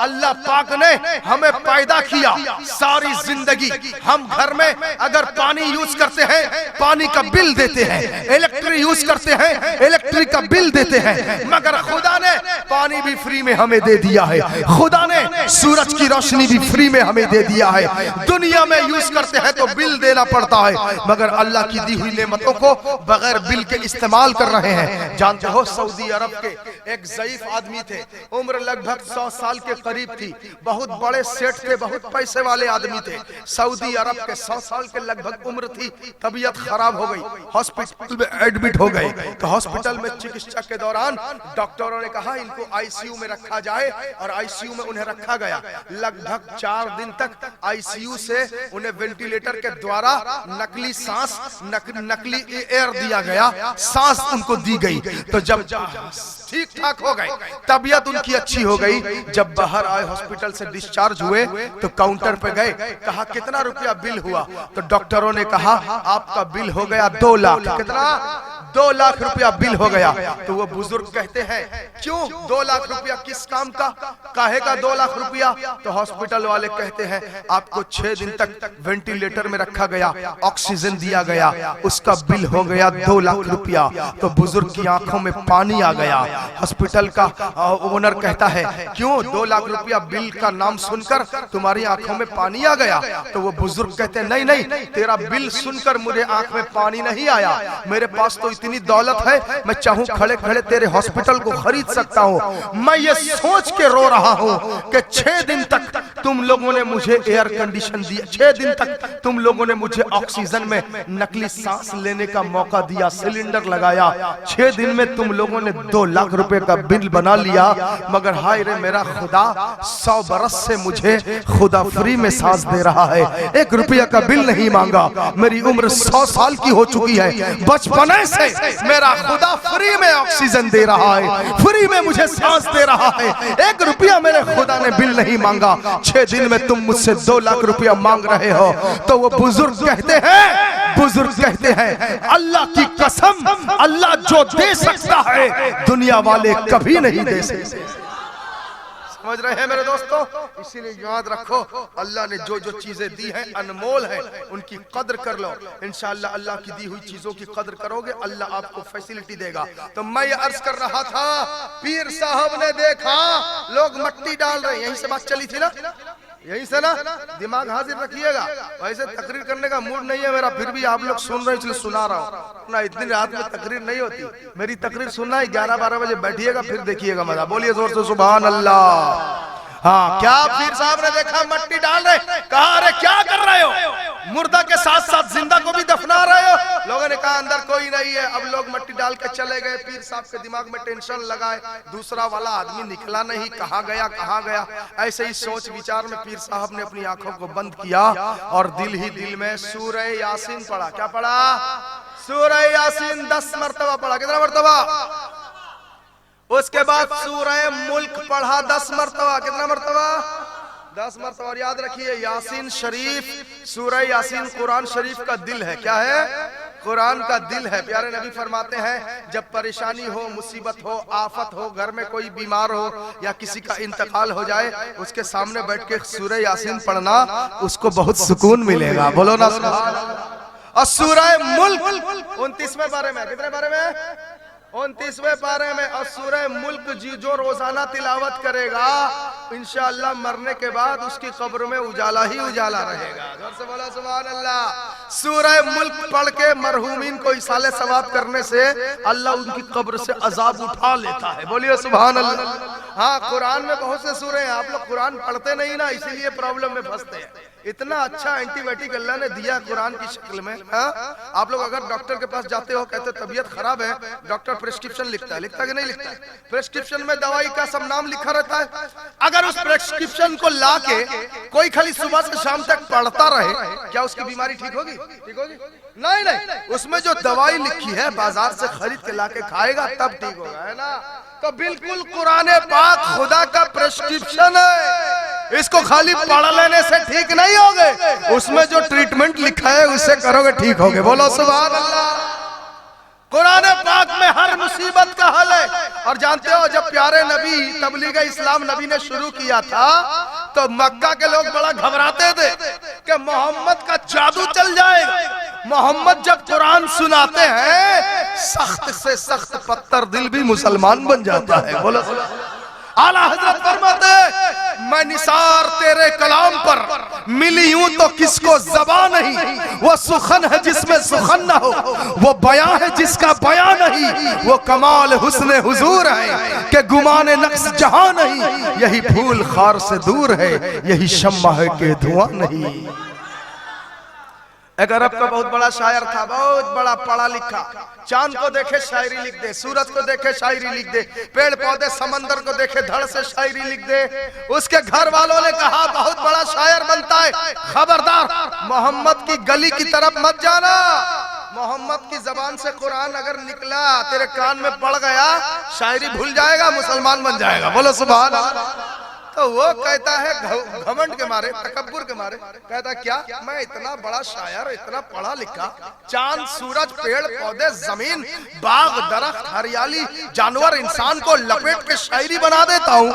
अल्लाह पाक ने हमें पैदा किया, सारी जिंदगी हम घर में अगर पानी यूज करते हैं पानी का बिल देते हैं, इलेक्ट्रिक यूज करते हैं इलेक्ट्रिक का बिल देते हैं, मगर खुदा ने पानी भी फ्री में हमें दे दिया है, खुदा ने सूरज की रोशनी भी फ्री में हमें दे दिया है। दुनिया में यूज करते हैं तो बिल देना पड़ता है, मगर अल्लाह की दी हुई नेमतों को बगैर बिल के इस्तेमाल कर रहे हैं। जानते हो सऊदी अरब के एक ज़ईफ आदमी थे, उम्र लगभग 100 साल के करीब थी, बहुत बड़े सेठ थे, बहुत पैसे वाले आदमी थे। सऊदी अरब के 100 साल के लगभग उम्र थी, तबीयत खराब हो गई, हॉस्पिटल में एडमिट हो गए। तो हॉस्पिटल में चिकित्सा के दौरान डॉक्टरों ने कहा इनको आईसीयू में रखा जाए, और आईसीयू में उन्हें रखा गया। लगभग 4 दिन तक आईसीयू से उन्हें वेंटिलेटर के द्वारा नकली सांस, नकली एयर दिया गया, सांस उनको दी गई। तो जब ठीक ठाक हो गए, तबीयत उनकी अच्छी हो गई, जब बाहर आए हॉस्पिटल से डिस्चार्ज हुए तो काउंटर पे गए, कहा कितना रुपया बिल हुआ? तो डॉक्टरों ने कहा आपका बिल हो गया 2 लाख। कितना? 2 लाख रुपया बिल हो गया। तो वो बुजुर्ग कहते हैं क्यों 2 लाख रुपया, किस काम का, काहे का 2 लाख रुपया? तो हॉस्पिटल वाले कहते हैं आपको 6 दिन तक वेंटिलेटर में रखा गया, ऑक्सीजन दिया गया, उसका बिल हो गया 2 लाख रुपया। तो बुजुर्ग की आंखों में पानी आ गया। हॉस्पिटल का ओनर कहता है क्यों 2 लाख रुपया बिल का नाम सुनकर तुम्हारी आंखों में पानी आ गया? तो वो बुजुर्ग कहते हैं नहीं नहीं, तेरा बिल सुनकर मुझे आंख में पानी नहीं आया, मेरे पास तो इतनी दौलत है, मैं चाहूं खड़े खड़े तेरे हॉस्पिटल को खरीद सकता हूं। मैं ये सोच के रो रहा हूं कि 6 दिन तक तुम लोगों ने मुझे एयर कंडीशन दिया, 6 दिन तक तुम लोगों ने मुझे ऑक्सीजन में नकली सांस लेने का मौका दिया, सिलेंडर लगाया, 6 दिन में तुम लोगों ने 2 लाख रुपए का बिल बना लिया, मगर हाय रे मेरा खुदा 100 बरस से मुझे खुदा फ्री में सांस दे रहा है, 1 रुपया का बिल नहीं मांगा। मेरी उम्र 100 साल की हो चुकी है, बचपने से मेरा खुदा फ्री में ऑक्सीजन दे रहा है, फ्री में मुझे सांस दे रहा है, 1 रुपया मेरे खुदा ने बिल नहीं मांगा, 6 दिन में तुम मुझसे 2 लाख रुपया मांग रहे हो। तो वो बुजुर्ग कहते हैं अल्लाह की कसम, अल्लाह जो दे सकता है दुनिया वाले कभी नहीं दे सकते। समझ रहे हैं मेरे दोस्तों? इसीलिए याद रखो अल्लाह ने जो जो चीजें दी हैं अनमोल है, उनकी कद्र कर लो। इंशाअल्लाह अल्लाह की दी हुई चीजों की कद्र करोगे, अल्लाह आपको फैसिलिटी देगा। तो मैं ये अर्ज कर रहा था, पीर साहब ने देखा लोग मट्टी डाल रहे, यहीं से बात चली थी ना, यहीं से ना, दिमाग हाजिर रखिएगा। वैसे तकरीर करने का मूड नहीं है मेरा, फिर भी आप लोग सुन रहे हैं इसलिए सुना रहा हूँ ना। इतनी रात में तकरीर नहीं होती, मेरी तकरीर सुनना है 11-12 बजे बैठिएगा, फिर देखिएगा मजा। बोलिए जोर से सुभान अल्लाह। हाँ, क्या पीर साहब ने देखा मट्टी डाल रहे, कहा अरे क्या कर रहे हो, मुर्दा के साथ साथ जिंदा को भी दफना रहे हो? लोगों ने कहा अंदर कोई नहीं है। अब लोग मट्टी डाल के चले गए, पीर साहब के दिमाग में टेंशन लगाए, दूसरा वाला आदमी निकला नहीं, कहाँ गया। ऐसे ही सोच विचार में पीर साहब ने अपनी आंखों को बंद किया और दिल ही दिल में सूरह यासीन पढ़ा। क्या पढ़ा? सूरह यासीन 10 मरतबा पढ़ा। कितना मरतबा? उसके बाद सूरह मुल्क पढ़ा 10 मरतबा। कितना मरतबा? 10 मरतबा। और याद रखिए यासीन शरीफ, सूरह यासीन कुरान शरीफ का दिल है। क्या है? कुरान का दिल है। प्यारे नबी फरमाते हैं जब परेशानी हो, मुसीबत हो, आफत हो, घर में कोई बीमार हो या किसी का इंतकाल हो जाए, उसके सामने बैठ के सूरह यासीन पढ़ना, उसको बहुत सुकून मिलेगा। बोलो ना सुभान अल्लाह। और सूरह मुल्क 29वें पारे में, कितने पारे में? 29वें पारे में। और सूरह मुल्क जो रोजाना तिलावत करेगा इंशाअल्लाह मरने के बाद उसकी कब्र में उजाला ही उजाला रहेगा। जोर से बोला सुभान अल्लाह। सूरह मुल्क पढ़ के मरहूमीन को इसाले सवाब करने से अल्लाह उनकी कब्र से अजाब उठा लेता है। बोलिए सुभान अल्लाह। हाँ, कुरान में बहुत से सूरह हैं, आप लोग कुरान पढ़ते नहीं ना, इसीलिए प्रॉब्लम में फंसते हैं। इतना अच्छा एंटीबायोटिक अल्लाह ने दिया कुरान की शक्ल में। हाँ, आप लोग अगर डॉक्टर के पास जाते हो, कहते तबीयत खराब है, डॉक्टर प्रिस्क्रिप्शन लिखता है कि नहीं लिखता है? प्रिस्क्रिप्शन में दवाई का सब नाम लिखा रहता है। अगर उस प्रिस्क्रिप्शन को ला के कोई खाली सुबह से शाम तक पढ़ता रहे, क्या उसकी बीमारी ठीक होगी? ठीक होगी? नहीं नहीं, उसमें जो दवाई लिखी है बाजार से खरीद के लाके खाएगा तब ठीक होगा, है ना? तो बिल्कुल कुरान पाक खुदा का प्रिस्क्रिप्शन है, इसको खाली पढ़ लेने से ठीक नहीं होगे, उसमें जो ट्रीटमेंट लिखा है उससे करोगे ठीक होगे। बोलो सुभान अल्लाह। कुरान पाक में हर मुसीबत का हल है। और जानते हो, जब प्यारे नबी तबलीग इस्लाम नबी ने शुरू किया था तो मक्का के लोग बड़ा घबराते थे कि मोहम्मद का जादू चल जाएगा। मोहम्मद जब कुरान सुनाते हैं, सख्त से सख्त पत्थर दिल भी मुसलमान बन जाता है। बोलो आला हजरत फरमाते, मैं निसार तेरे कलाम पर मिली हूं तो किसको ज़बान नहीं, वो सुखन है जिसमें सुखन न हो, वो बयां है जिसका बयां नहीं, वो कमाल हुस्न हुजूर है कि गुमान नक्स जहां नहीं, यही फूल खार से दूर है, यही शम्मा है कि धुआं नहीं। एक अरब का बहुत बड़ा शायर था, बहुत बड़ा पढ़ा लिखा, चांद को देखे शायरी लिख दे, सूरज को देखे शायरी लिख दे, पेड़ पौधे समंदर को देखे धड़ से शायरी लिख दे। उसके घर वालों ने कहा बहुत बड़ा शायर बनता है, खबरदार मोहम्मद की गली की तरफ मत जाना। मोहम्मद की जबान से कुरान अगर निकला, तेरे कान में पड़ गया, शायरी भूल जाएगा, मुसलमान बन जाएगा। बोलो सुभान अल्लाह। तो वो कहता है घमंड के मारे, तकब्बुर के मारे, कहता क्या मैं इतना बड़ा शायर, इतना पढ़ा लिखा, चांद सूरज पेड़ पौधे जमीन बाग दरख्त हरियाली जानवर इंसान को लपेट के शायरी बना देता हूँ।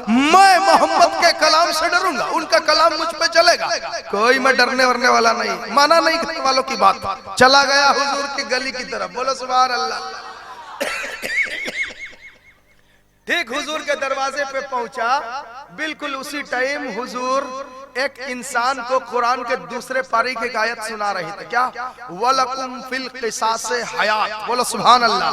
मैं मोहम्मद के कलाम से डरूंगा, उनका कलाम मुझ पे चलेगा? कोई मैं डरने वरने वाला नहीं, माना नहीं घर वालों की बात, चला गया हुजूर की गली की तरफ। बोलो सुभान अल्लाह। ठीक हुजूर के दरवाजे पे पहुंचा, बिल्कुल उसी टाइम हुजूर एक इंसान को कुरान के दूसरे पारी की आयत सुना रहे थे। क्या? वलकुम फिल क़िसास हयात। बोलो सुभान अल्लाह।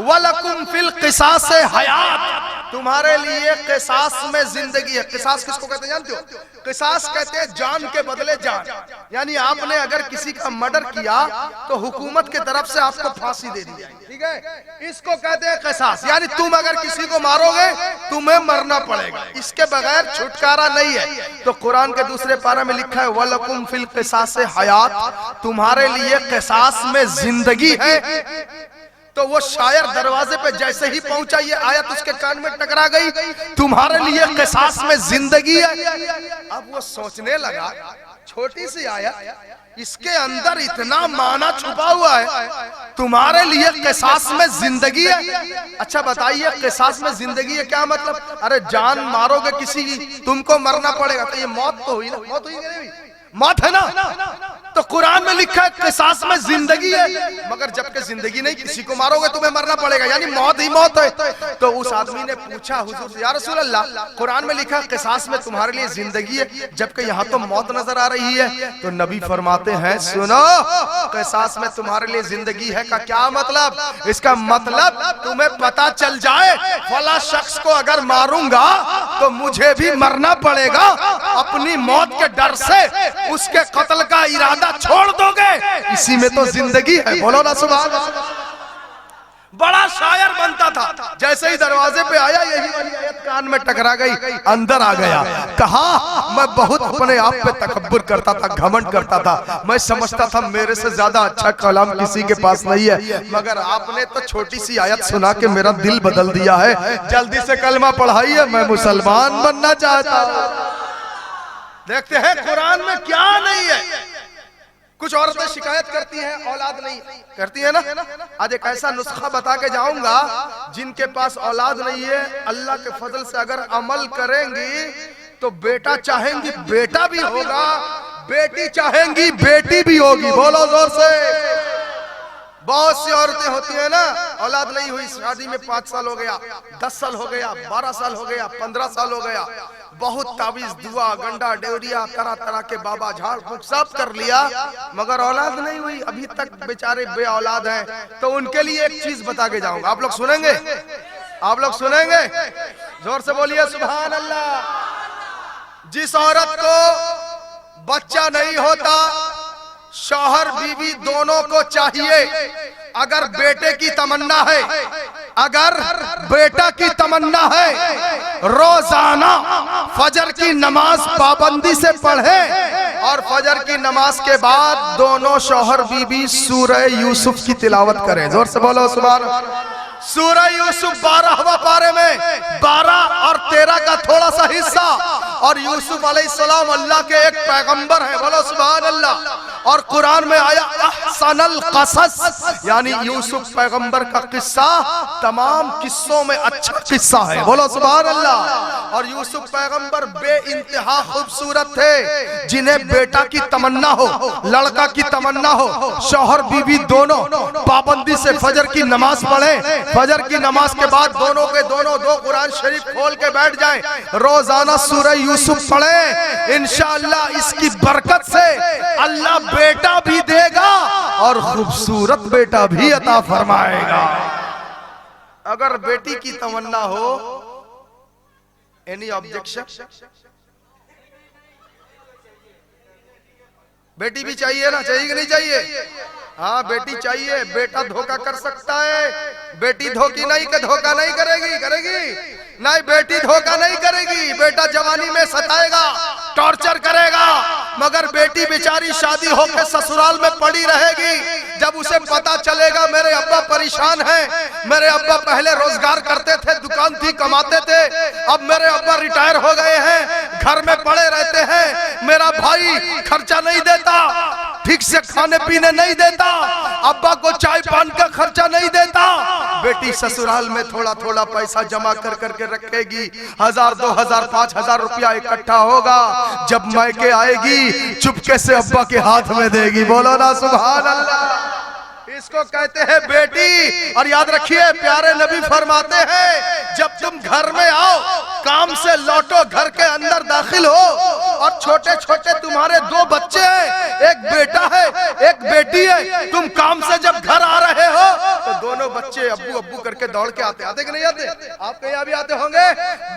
वलकुम फिल क़िसास हयात, तुम्हारे लिए क़िसास में जिंदगी है। क़िसास किसको कहते हैं जानते हो? क़िसास कहते हैं जान के बदले जान, यानी आपने अगर किसी का मर्डर किया तो हुकूमत की तरफ से आपको फांसी दे दी जाएगी, ठीक है? इसको कहते हैं क़िसास, यानी तुम अगर किसी को मारोगे तुम्हें मरना पड़ेगा, इसके बगैर छुटकारा नहीं है। तो कुरान के दूसरे पारा में लिखा है वलकुम फिल क़िसास हयात, तुम्हारे लिए क़िसास में जिंदगी है। तो वो शायर दरवाजे पे जैसे ही पहुंचा, ये आयत उसके कान में टकरा गई, तुम्हारे लिए क़िसास में जिंदगी है। अब वो सोचने लगा, छोटी सी आयत, इसके अंदर इतना माना छुपा हुआ है, तुम्हारे लिए क़िसास में जिंदगी है। अच्छा बताइए, क़िसास में जिंदगी है क्या मतलब? अरे जान मारोगे किसी की, तुमको मरना पड़ेगा, तो ये मौत तो हुई ना, मौत हुई नहीं, मौत है ना? तो कुरान में लिखा है क़िसास में जिंदगी है, मगर जबकि जिंदगी नहीं, किसी को मारोगे तुम्हें मरना पड़ेगा, यानी मौत ही मौत है। तो उस आदमी ने पूछा हुजूर से, या रसूल अल्लाह, कुरान में लिखा क़िसास में तुम्हारे लिए जिंदगी है, जबकि यहाँ तो मौत नजर आ रही है। तो नबी फरमाते हैं, सुनो, क़िसास में तुम्हारे लिए जिंदगी है का क्या मतलब? इसका मतलब तुम्हें पता चल जाए फला शख्स को अगर मारूंगा तो मुझे भी मरना पड़ेगा, अपनी मौत के डर से उसके कत्ल का इरादा छोड़ दोगे, इसी में तो जिंदगी है। बोलो ना सुभान अल्लाह। बड़ा शायर बनता था, जैसे ही दरवाजे पे आया यही वाली आयत कान में टकरा गई, अंदर आ गया। कहा मैं बहुत अपने आप पे तकब्बुर करता था, घमंड करता था, मैं समझता था मेरे से ज्यादा अच्छा कलाम किसी के पास नहीं है, मगर आपने तो छोटी सी आयत सुना के मेरा दिल बदल दिया है। जल्दी से कलमा पढ़ाइए, मैं मुसलमान बनना चाहता हूं। देखते हैं कुरान में क्या नहीं है। कुछ औरतें शिकायत करती हैं औलाद नहीं, करती है ना? आज एक ऐसा नुस्खा बता के जाऊंगा, जिनके पास औलाद नहीं है, अल्लाह के फजल से अगर अमल करेंगी तो बेटा चाहेंगी बेटा भी होगा, बेटी चाहेंगी बेटी भी होगी। बोलो जोर से। बहुत सी औरतें होती है ना, औलाद नहीं हुई, शादी में 5 साल हो गया, 10 साल हो गया, 12 साल हो गया, 15 साल हो गया, बहुत ताबीज दुआ गंडा डेवरिया तरह तरह के बाबा झाड़ फूक सब कर लिया, मगर औलाद नहीं हुई, अभी तक बेचारे बे औलाद हैं। तो उनके लिए एक चीज बता के जाऊंगा, आप लोग सुनेंगे, आप लोग सुनेंगे, जोर से बोलिए सुभान अल्लाह। जिस औरत को बच्चा नहीं होता, शौहर बीवी दोनों को चाहिए, अगर बेटे की तमन्ना है, अगर बेटा की तमन्ना है, रोजाना फजर की नमाज पाबंदी से पढ़े और फजर की नमाज के बाद दोनों शौहर बीवी सूरह यूसुफ की तिलावत करें। जोर से बोलो सुभान अल्लाह। सूरह यूसुफ 12वां पारे में 12 और 13 का थोड़ा सा हिस्सा, और यूसुफ अलैहिस्सलाम अल्लाह के एक पैगंबर हैं, बोलो सुभान अल्लाह। और कुरान में आया अहसनल क़सस, यानी यूसुफ पैगंबर का किस्सा तमाम किस्सों में अच्छा किस्सा है, बोलो सुभान अल्लाह। और यूसुफ पैगंबर बेइंतहा खूबसूरत थे, जिन्हें बेटा की तमन्ना हो, लड़का की तमन्ना हो, शौहर बीवी दोनों पाबंदी से फजर की नमाज पढ़े, फजर की नमाज के बाद दोनों के दोनों दो कुरान शरीफ खोल के बैठ जाएं, रोजाना सूरह यूसुफ पढ़े, इंशाअल्लाह इसकी बरकत से अल्लाह बेटा भी देगा और खूबसूरत बेटा भी अता फरमाएगा। अगर बेटी की तमन्ना हो, एनी ऑब्जेक्शन? बेटी भी चाहिए ना, चाहिए कि नहीं चाहिए? हाँ बेटी चाहिए, बेटा धोखा कर सकता है, बेटी धोखी नहीं के धोखा नहीं करेगी, करेगी नहीं, बेटी धोखा नहीं करेगी, बेटा जवानी में सताएगा, टॉर्चर करेगा, मगर बेटी बेचारी शादी होकर ससुराल में पड़ी रहेगी। जब उसे पता चलेगा मेरे अब्बा परेशान हैं, मेरे अब्बा पहले रोजगार करते थे, दुकान थी, कमाते थे, अब मेरे अब्बा रिटायर हो गए हैं, घर में पड़े रहते हैं, मेरा भाई खर्चा नहीं देता, ठीक से खाने पीने नहीं देता, अब्बा को चाय पान का खर्चा नहीं देता, बेटी ससुराल में थोड़ा थोड़ा पैसा जमा कर करके रखेगी, 1000 2000 5000 रुपया इकट्ठा होगा, जब मायके आएगी चुपके से अब्बा के हाथ में देगी, बोलो ना सुभान अल्लाह। इसको कहते हैं बेटी। और याद रखिए प्यारे नबी फरमाते हैं, जब तुम घर में आओ, काम से लौटो, घर के अंदर दाखिल हो और छोटे छोटे तुम्हारे 2 बच्चे हैं, एक बेटा है एक बेटी है, तुम काम से जब घर आ रहे हो तो दोनों बच्चे अब्बू अब्बू करके दौड़ के आते, आते कि नहीं आते? आपके यहाँ भी आते होंगे।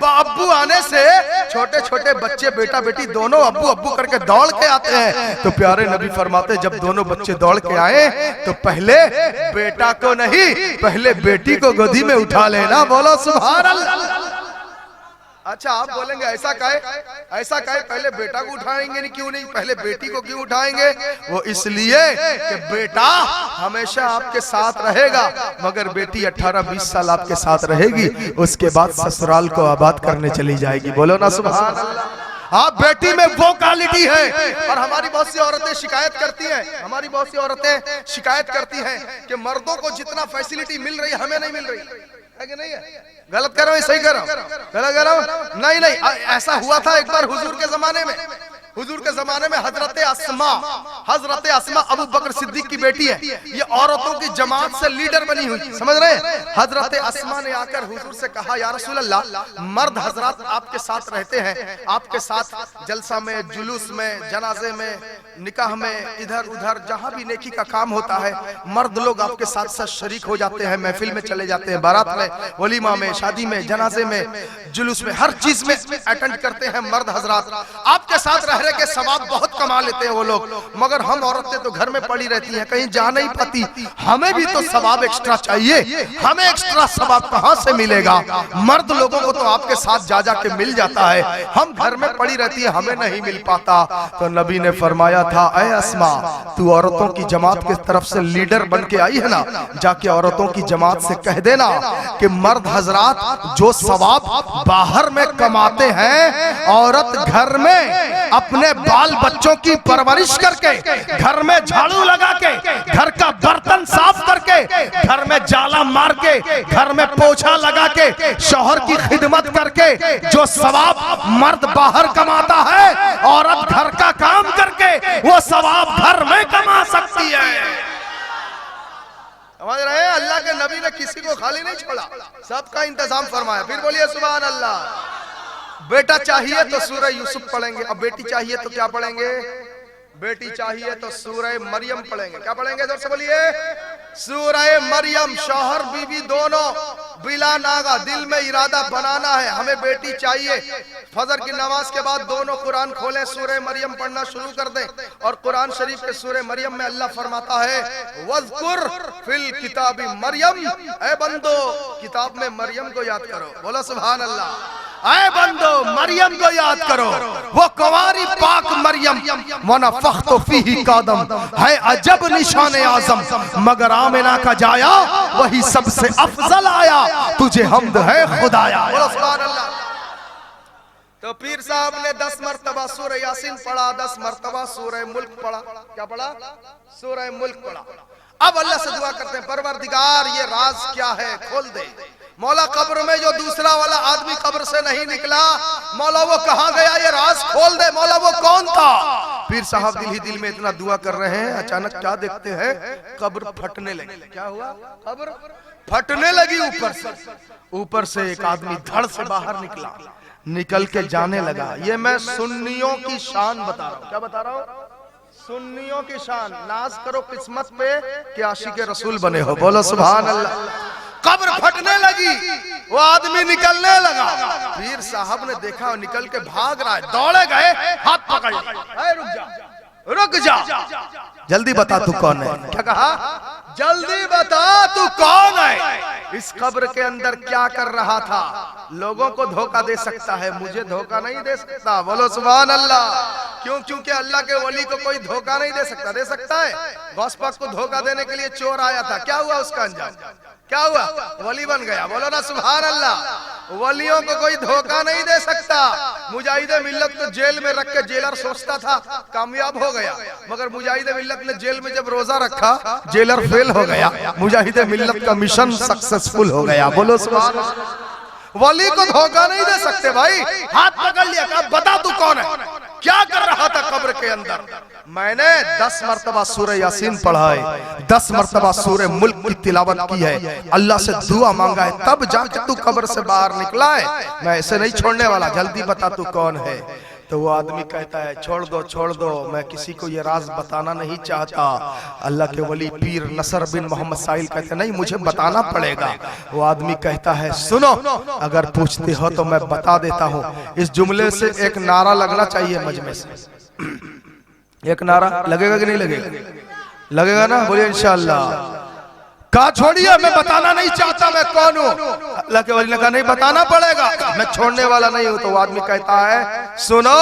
अब्बू आने से छोटे छोटे बच्चे बेटा बेटी दोनों अब्बू अब्बू करके दौड़ के आते हैं। तो प्यारे नबी फरमाते जब दोनों बच्चे दौड़ के आए तो पहले बेटा को नहीं, पहले बेटी को गोदी में उठा लेना, बोलो सुभान अल्लाह। अच्छा आप बोलेंगे ऐसा काहे, ऐसा काहे, पहले बेटा को उठाएंगे नहीं, क्यों नहीं, पहले बेटी को क्यों उठाएंगे? वो इसलिए कि बेटा हमेशा आपके साथ रहेगा, मगर बेटी 18-20 साल आपके साथ रहेगी, उसके बाद ससुराल को आबाद करने चली जाएगी, बोलो ना सुभान अल्लाह। हाँ बेटी में वो क्वालिटी है। और हमारी बहुत सी औरतें शिकायत करती हैं, हमारी बहुत सी औरतें शिकायत करती हैं कि मर्दों को जितना फैसिलिटी मिल रही है हमें नहीं मिल रही है, कि नहीं है? गलत कर रहा हूं, सही कर रहा हूं, गलत कर रहा हूं? नहीं नहीं, ऐसा हुआ था एक बार हुजूर के जमाने में। हुजूर के जमाने में हजरत अस्मा अबू बकर सिद्दीक की बेटी है, ये औरतों की जमात से लीडर बनी हुई, समझ रहे हैं? हजरत अस्मा ने आकर हुजूर से कहा, या रसूल अल्लाह, मर्द हजरात आपके साथ रहते हैं, आपके साथ जलसा में, जुलूस में, जनाजे में, निकाह में, इधर उधर जहां भी नेकी का काम होता है, मर्द लोग आपके साथ साथ शरीक हो जाते हैं, महफिल में चले जाते हैं, बारात में, वलीमा में, शादी में, जनाजे में, जुलूस में, हर चीज में अटेंड करते हैं मर्द हजरात, आपके साथ रह रहे के सवाब बहुत कमा लेते हैं वो लोग, मगर हम औरतें तो घर में पड़ी रहती हैं, कहीं जा नहीं पाती, हमें भी तो सवाब एक्स्ट्रा चाहिए, हमें एक्स्ट्रा सवाब कहां से मिलेगा? मर्द लोगों को तो आपके साथ जा जा के मिल जाता है, हम घर में पड़ी रहती है, हमें नहीं मिल पाता। तो नबी ने फरमाया था, ऐ अस्मा, तू औरतों की जमात की तरफ से लीडर बन के आई है ना, जाके औरतों की जमात से कह देना कि मर्द हजरात जो सवाब बाहर में कमाते हैं, औरत घर में अपने बाल बच्चों की परवरिश करके, घर में झाड़ू लगा के, घर का बर्तन साफ करके, घर में जाला मार के, घर में पोछा लगा के, शौहर की खिदमत करके जो सवाब मर्द बाहर कमाता है, औरत घर का काम करके वो सवाब घर में कमा सकती है। समझ रहे हैं? अल्लाह के नबी ने किसी को खाली नहीं छोड़ा, सबका इंतजाम फरमाया। फिर बोलिए सुभान अल्लाह। बेटा चाहिए तो सूरह यूसुफ पढ़ेंगे, अब बेटी चाहिए तो क्या पढ़ेंगे? बेटी चाहिए तो सूरह मरियम पढ़ेंगे। क्या पढ़ेंगे? जोर से बोलिए, सूरह मरियम। शौहर बीवी दोनों बिला नागा दिल में इरादा बनाना है, हमें बेटी चाहिए। फजर की नमाज के बाद दोनों कुरान खोलें, सूरह मरियम पढ़ना शुरू कर दें। और कुरान शरीफ के सूरह मरियम में अल्लाह फरमाता है, वज़कुर फिल किताबी मरियम, ऐ बंदो किताब में मरियम को याद करो। बोलो सुभान अल्लाह। ऐ बंदो मरियम को याद करो, वो कुंवारी पाक मरियम। वनफ़ख़्तु फ़ीही कादम, है अजब निशान आज़म, मगर आमिना का जाया वही सबसे अफजल आया, तुझे हम्द है खुदाया। सुभान अल्लाह। तो पीर साहब ने 10 मरतबा सूरह यासीन पढ़ा, 10 मरतबा सूरह मुल्क पढ़ा। क्या पढ़ा? सूरह मुल्क पढ़ा। अब अल्लाह से दुआ करते हैं, परवरदिगार ये राज क्या है खोल दे। मौला कब्र में जो दूसरा वाला आदमी कब्र से नहीं निकला, मौला वो कहाँ गया, ये राज खोल दे। मौला वो कौन था? पीर साहब दिल ही दिल में इतना दुआ कर रहे हैं, अचानक क्या देखते हैं? कब्र फटने लगी। क्या हुआ? कब्र फटने लगी। ऊपर से एक आदमी धड़ से बाहर निकला, निकल के जाने लगा। ये मैं सुन्नियों की शान बता रहा हूँ। क्या बता रहा हूँ? सुन्नियों की शान। नाज करो किस्मत पे कि आशिक़े रसूल बने हो। बोलो सुभान अल्लाह। कब्र फटने लगी, वो आदमी निकलने लगा। पीर साहब ने देखा निकल के भाग रहा है, दौड़े गए, हाथ पकड़ लिया, रुक जा, रुक जा, जल्दी बता तू कौन है। क्या कहा? जल्दी बता तू कौन है, इस कब्र के अंदर क्या कर रहा था? लोगों को धोखा दे सकता है, मुझे धोखा नहीं दे सकता। बोलो सुभान अल्लाह। क्यों? क्योंकि अल्लाह के वली को कोई धोखा नहीं दे सकता। दे सकता है? गौस पाक को धोखा देने के लिए चोर आया था, क्या हुआ उसका अंजाम? क्या हुआ? वली बन गया। बोलो ना सुभान अल्लाह। वलियों को कोई धोखा नहीं दे सकता। मुजाहिदे मिल्लत को जेल में रख के जेलर सोचता था कामयाब हो गया, मगर मुजाहिदे मिल्लत ने जेल में जब रोजा रखा, जेलर फेल हो गया। मुजाहिदे मिल्लत का मिशन सक्सेसफुल हो गया। बोलो सुभान अल्लाह। वली को धोखा नहीं दे सकते भाई। हाथ पकड़ लिया, कहा बता तू कौन है, क्या कर रहा था कब्र के अंदर? मैंने 10 मरतबा सूरह यासीन पढ़ा है, 10 मरतबा सूरह मुल्क की तिलावत की है, अल्लाह से दुआ मांगा है, तब जाके तू कब्र से बाहर निकला है। मैं ऐसे नहीं छोड़ने वाला, जल्दी बता तू कौन है। तो वो आदमी कहता है, छोड़ दो छोड़ दो, मैं किसी को ये राज बताना नहीं चाहता। अल्लाह के वली पीर नसर बिन मोहम्मद साहिल कहते नहीं, मुझे बताना पड़ेगा। वो आदमी कहता है, सुनो, अगर पूछते हो तो मैं बता देता हूँ। इस जुमले से एक नारा लगना चाहिए मजमे से। एक नारा लगेगा कि नहीं लगेगा? लगेगा ना? बोलिए इंशाअल्लाह। कहा छोड़िए, मैं बताना नहीं चाहता मैं कौन हूँ। अल्लाह के वली ने कहा नहीं बताना पड़ेगा, मैं छोड़ने वाला नहीं हूँ। तो वो आदमी कहता है, सुनो,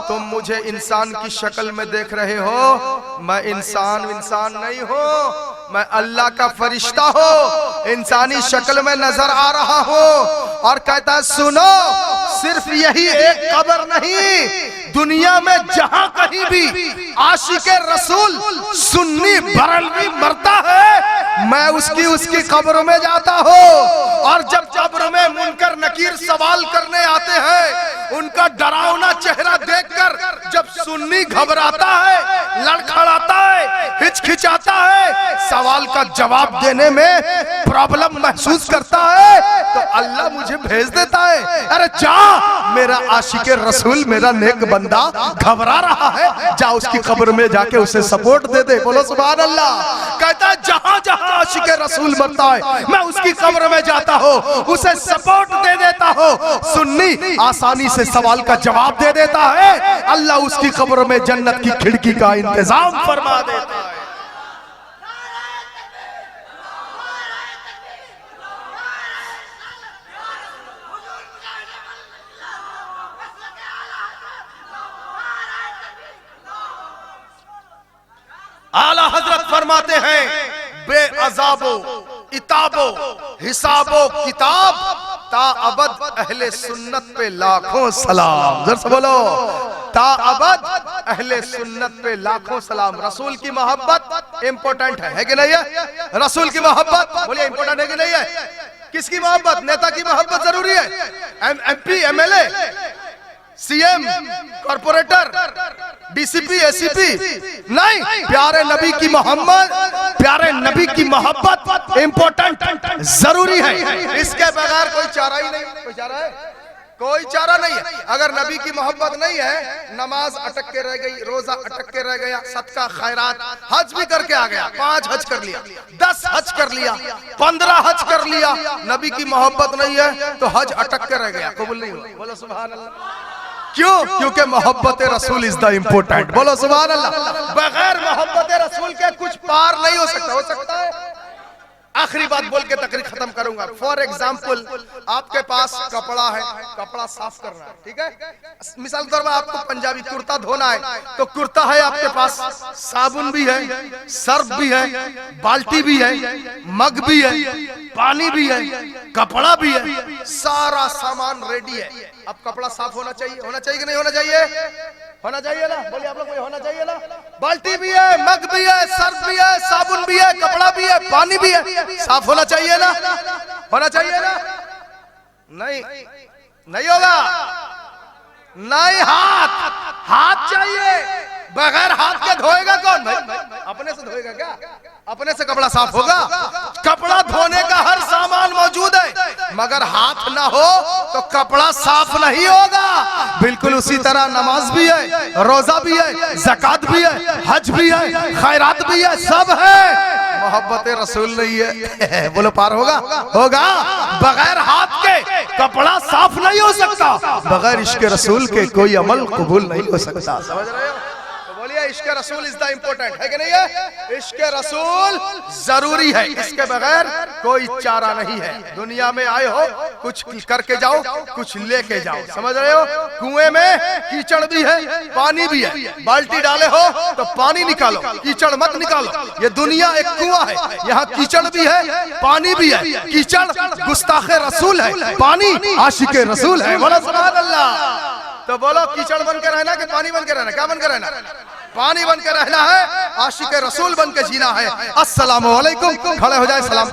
तुम मुझे इंसान की शक्ल में देख रहे हो, मैं इंसान नहीं हूँ, मैं अल्लाह का फरिश्ता हूँ, इंसानी शक्ल में नजर आ रहा हूँ। और कहता है, सुनो, सिर्फ यही एक कब्र नहीं, दुनिया में जहां कहीं भी आशिक़े रसूल सुन्नी बरलवी मरता है, मैं उसकी कब्र में जाता हूँ। और जब कब्र में मुनकर नकीर सवाल करने आते हैं, उनका डरावना चेहरा देखकर जब सुन्नी घबराता है, लड़खड़ाता है, हिचकिचाता है, सवाल का जवाब देने में प्रॉब्लम महसूस करता है, तो अल्लाह मुझे भेज देता है, अरे जा, मेरा आशिक़े रसूल, मेरा नेक बंदा घबरा रहा है, जा उसकी कब्र में जाके उसे सपोर्ट दे दे। बोलो सुभान अल्लाह। कहता है, जहां जहां आशिक़े रसूल मरता है, मैं उसकी कब्र में जाता हूँ, उसे सपोर्ट दे देता हूँ। सुन्नी आसानी से सवाल का जवाब दे देता है, अल्लाह उसकी कब्र में जन्नत की खिड़की का इंतजाम फरमा देता है। आला हजरत फरमाते हैं, बेअज़ाबो इताबो हिसाबो किताब ता अबद अहले सुन्नत पे लाखों सलाम। जरा से बोलो, ता अबद अहले सुन्नत पे लाखों सलाम। रसूल की मोहब्बत इंपॉर्टेंट है कि नहीं है? रसूल की मोहब्बत बोलिए इंपॉर्टेंट है कि नहीं है? किसकी मोहब्बत? नेता की मोहब्बत जरूरी है? MP, MLA, CM, corporator, DCP ACP नहीं, प्यारे नबी की मोहम्मद, प्यारे नबी की मोहब्बत इम्पोर्टेंट, जरूरी है। इसके बगैर कोई चारा ही नहीं। कोई चारा है? कोई चारा नहीं है। अगर नबी की मोहब्बत नहीं है, नमाज अटक के रह गई, रोजा अटक के रह गया, सदका खैरात, हज भी करके आ गया, 5 हज कर लिया, 10 हज कर लिया, 15 हज कर लिया, नबी की मोहब्बत नहीं है तो हज अटक के रह गया, कबूल नहीं हुआ। बोलो सुभान अल्लाह। क्यों? क्योंकि मोहब्बत रसूल इज द इम्पोर्टेंट। बोलो सुभान अल्लाह। बगैर मोहब्बत रसूल के कुछ पार नहीं हो सकता। हो सकता है? आखिरी बात बोल के तकरीर खत्म करूंगा। फॉर एग्जाम्पल, आपके पास कपड़ा है, कपड़ा साफ करना है, ठीक है? मिसाल के तौर पर आपको पंजाबी कुर्ता धोना है, तो कुर्ता है आपके पास, साबुन भी है, सर्फ भी है, बाल्टी भी है, मग भी है, पानी भी है, कपड़ा भी है, सारा सामान रेडी है। अब कपड़ा साफ होना चाहिए। होना चाहिए कि नहीं होना चाहिए? होना चाहिए ना? बोलिए आप लोग, होना चाहिए ना? बाल्टी भी है, मग भी है, सर्फ भी है, साबुन भी है, कपड़ा भी है, पानी भी है, साफ होना चाहिए ना? होना चाहिए ना? नहीं, नहीं होगा। नहीं, हाथ चाहिए। बगैर हाथ के धोएगा कौन भाई? अपने से धोएगा क्या? अपने से कपड़ा साफ होगा? कपड़ा धोने का हर सामान मौजूद है, मगर हाथ ना हो तो कपड़ा साफ नहीं होगा। बिल्कुल उसी तरह नमाज भी है, रोजा भी है, ज़कात भी है, हज भी है, खैरात भी है, सब है। मोहब्बत रसूल नहीं है। बोलो पार होगा? होगा। बगैर हाथ के कपड़ा साफ नहीं हो सकता, बगैर इश्क रसूल के कोई अमल कबूल नहीं हो सकता। समझ रहे हो? इश्क रसूल इज द इम्पोर्टेंट, है कि नहीं है? इश्क रसूल जरूरी है, इसके बगैर कोई चारा नहीं है। दुनिया में आए हो, कुछ करके जाओ, कुछ लेके जाओ। समझ रहे हो? कुएं में कीचड़ भी है, पानी भी है, बाल्टी डाले हो तो पानी निकालो, कीचड़ मत निकालो। ये दुनिया एक कुआं है, यहाँ कीचड़ भी है, पानी भी है। कीचड़ गुस्ताखे रसूल है, पानी आशिके रसूल है। बोलो सुभान अल्लाह। तो बोलो, कीचड़ बन के रहना कि पानी बन के रहना? क्या बन के रहना? पानी बन के रहना है, आशिक रसूल बन के जीना है। अस्सलामु अलैकुम। खड़े हो जाए, सलाम।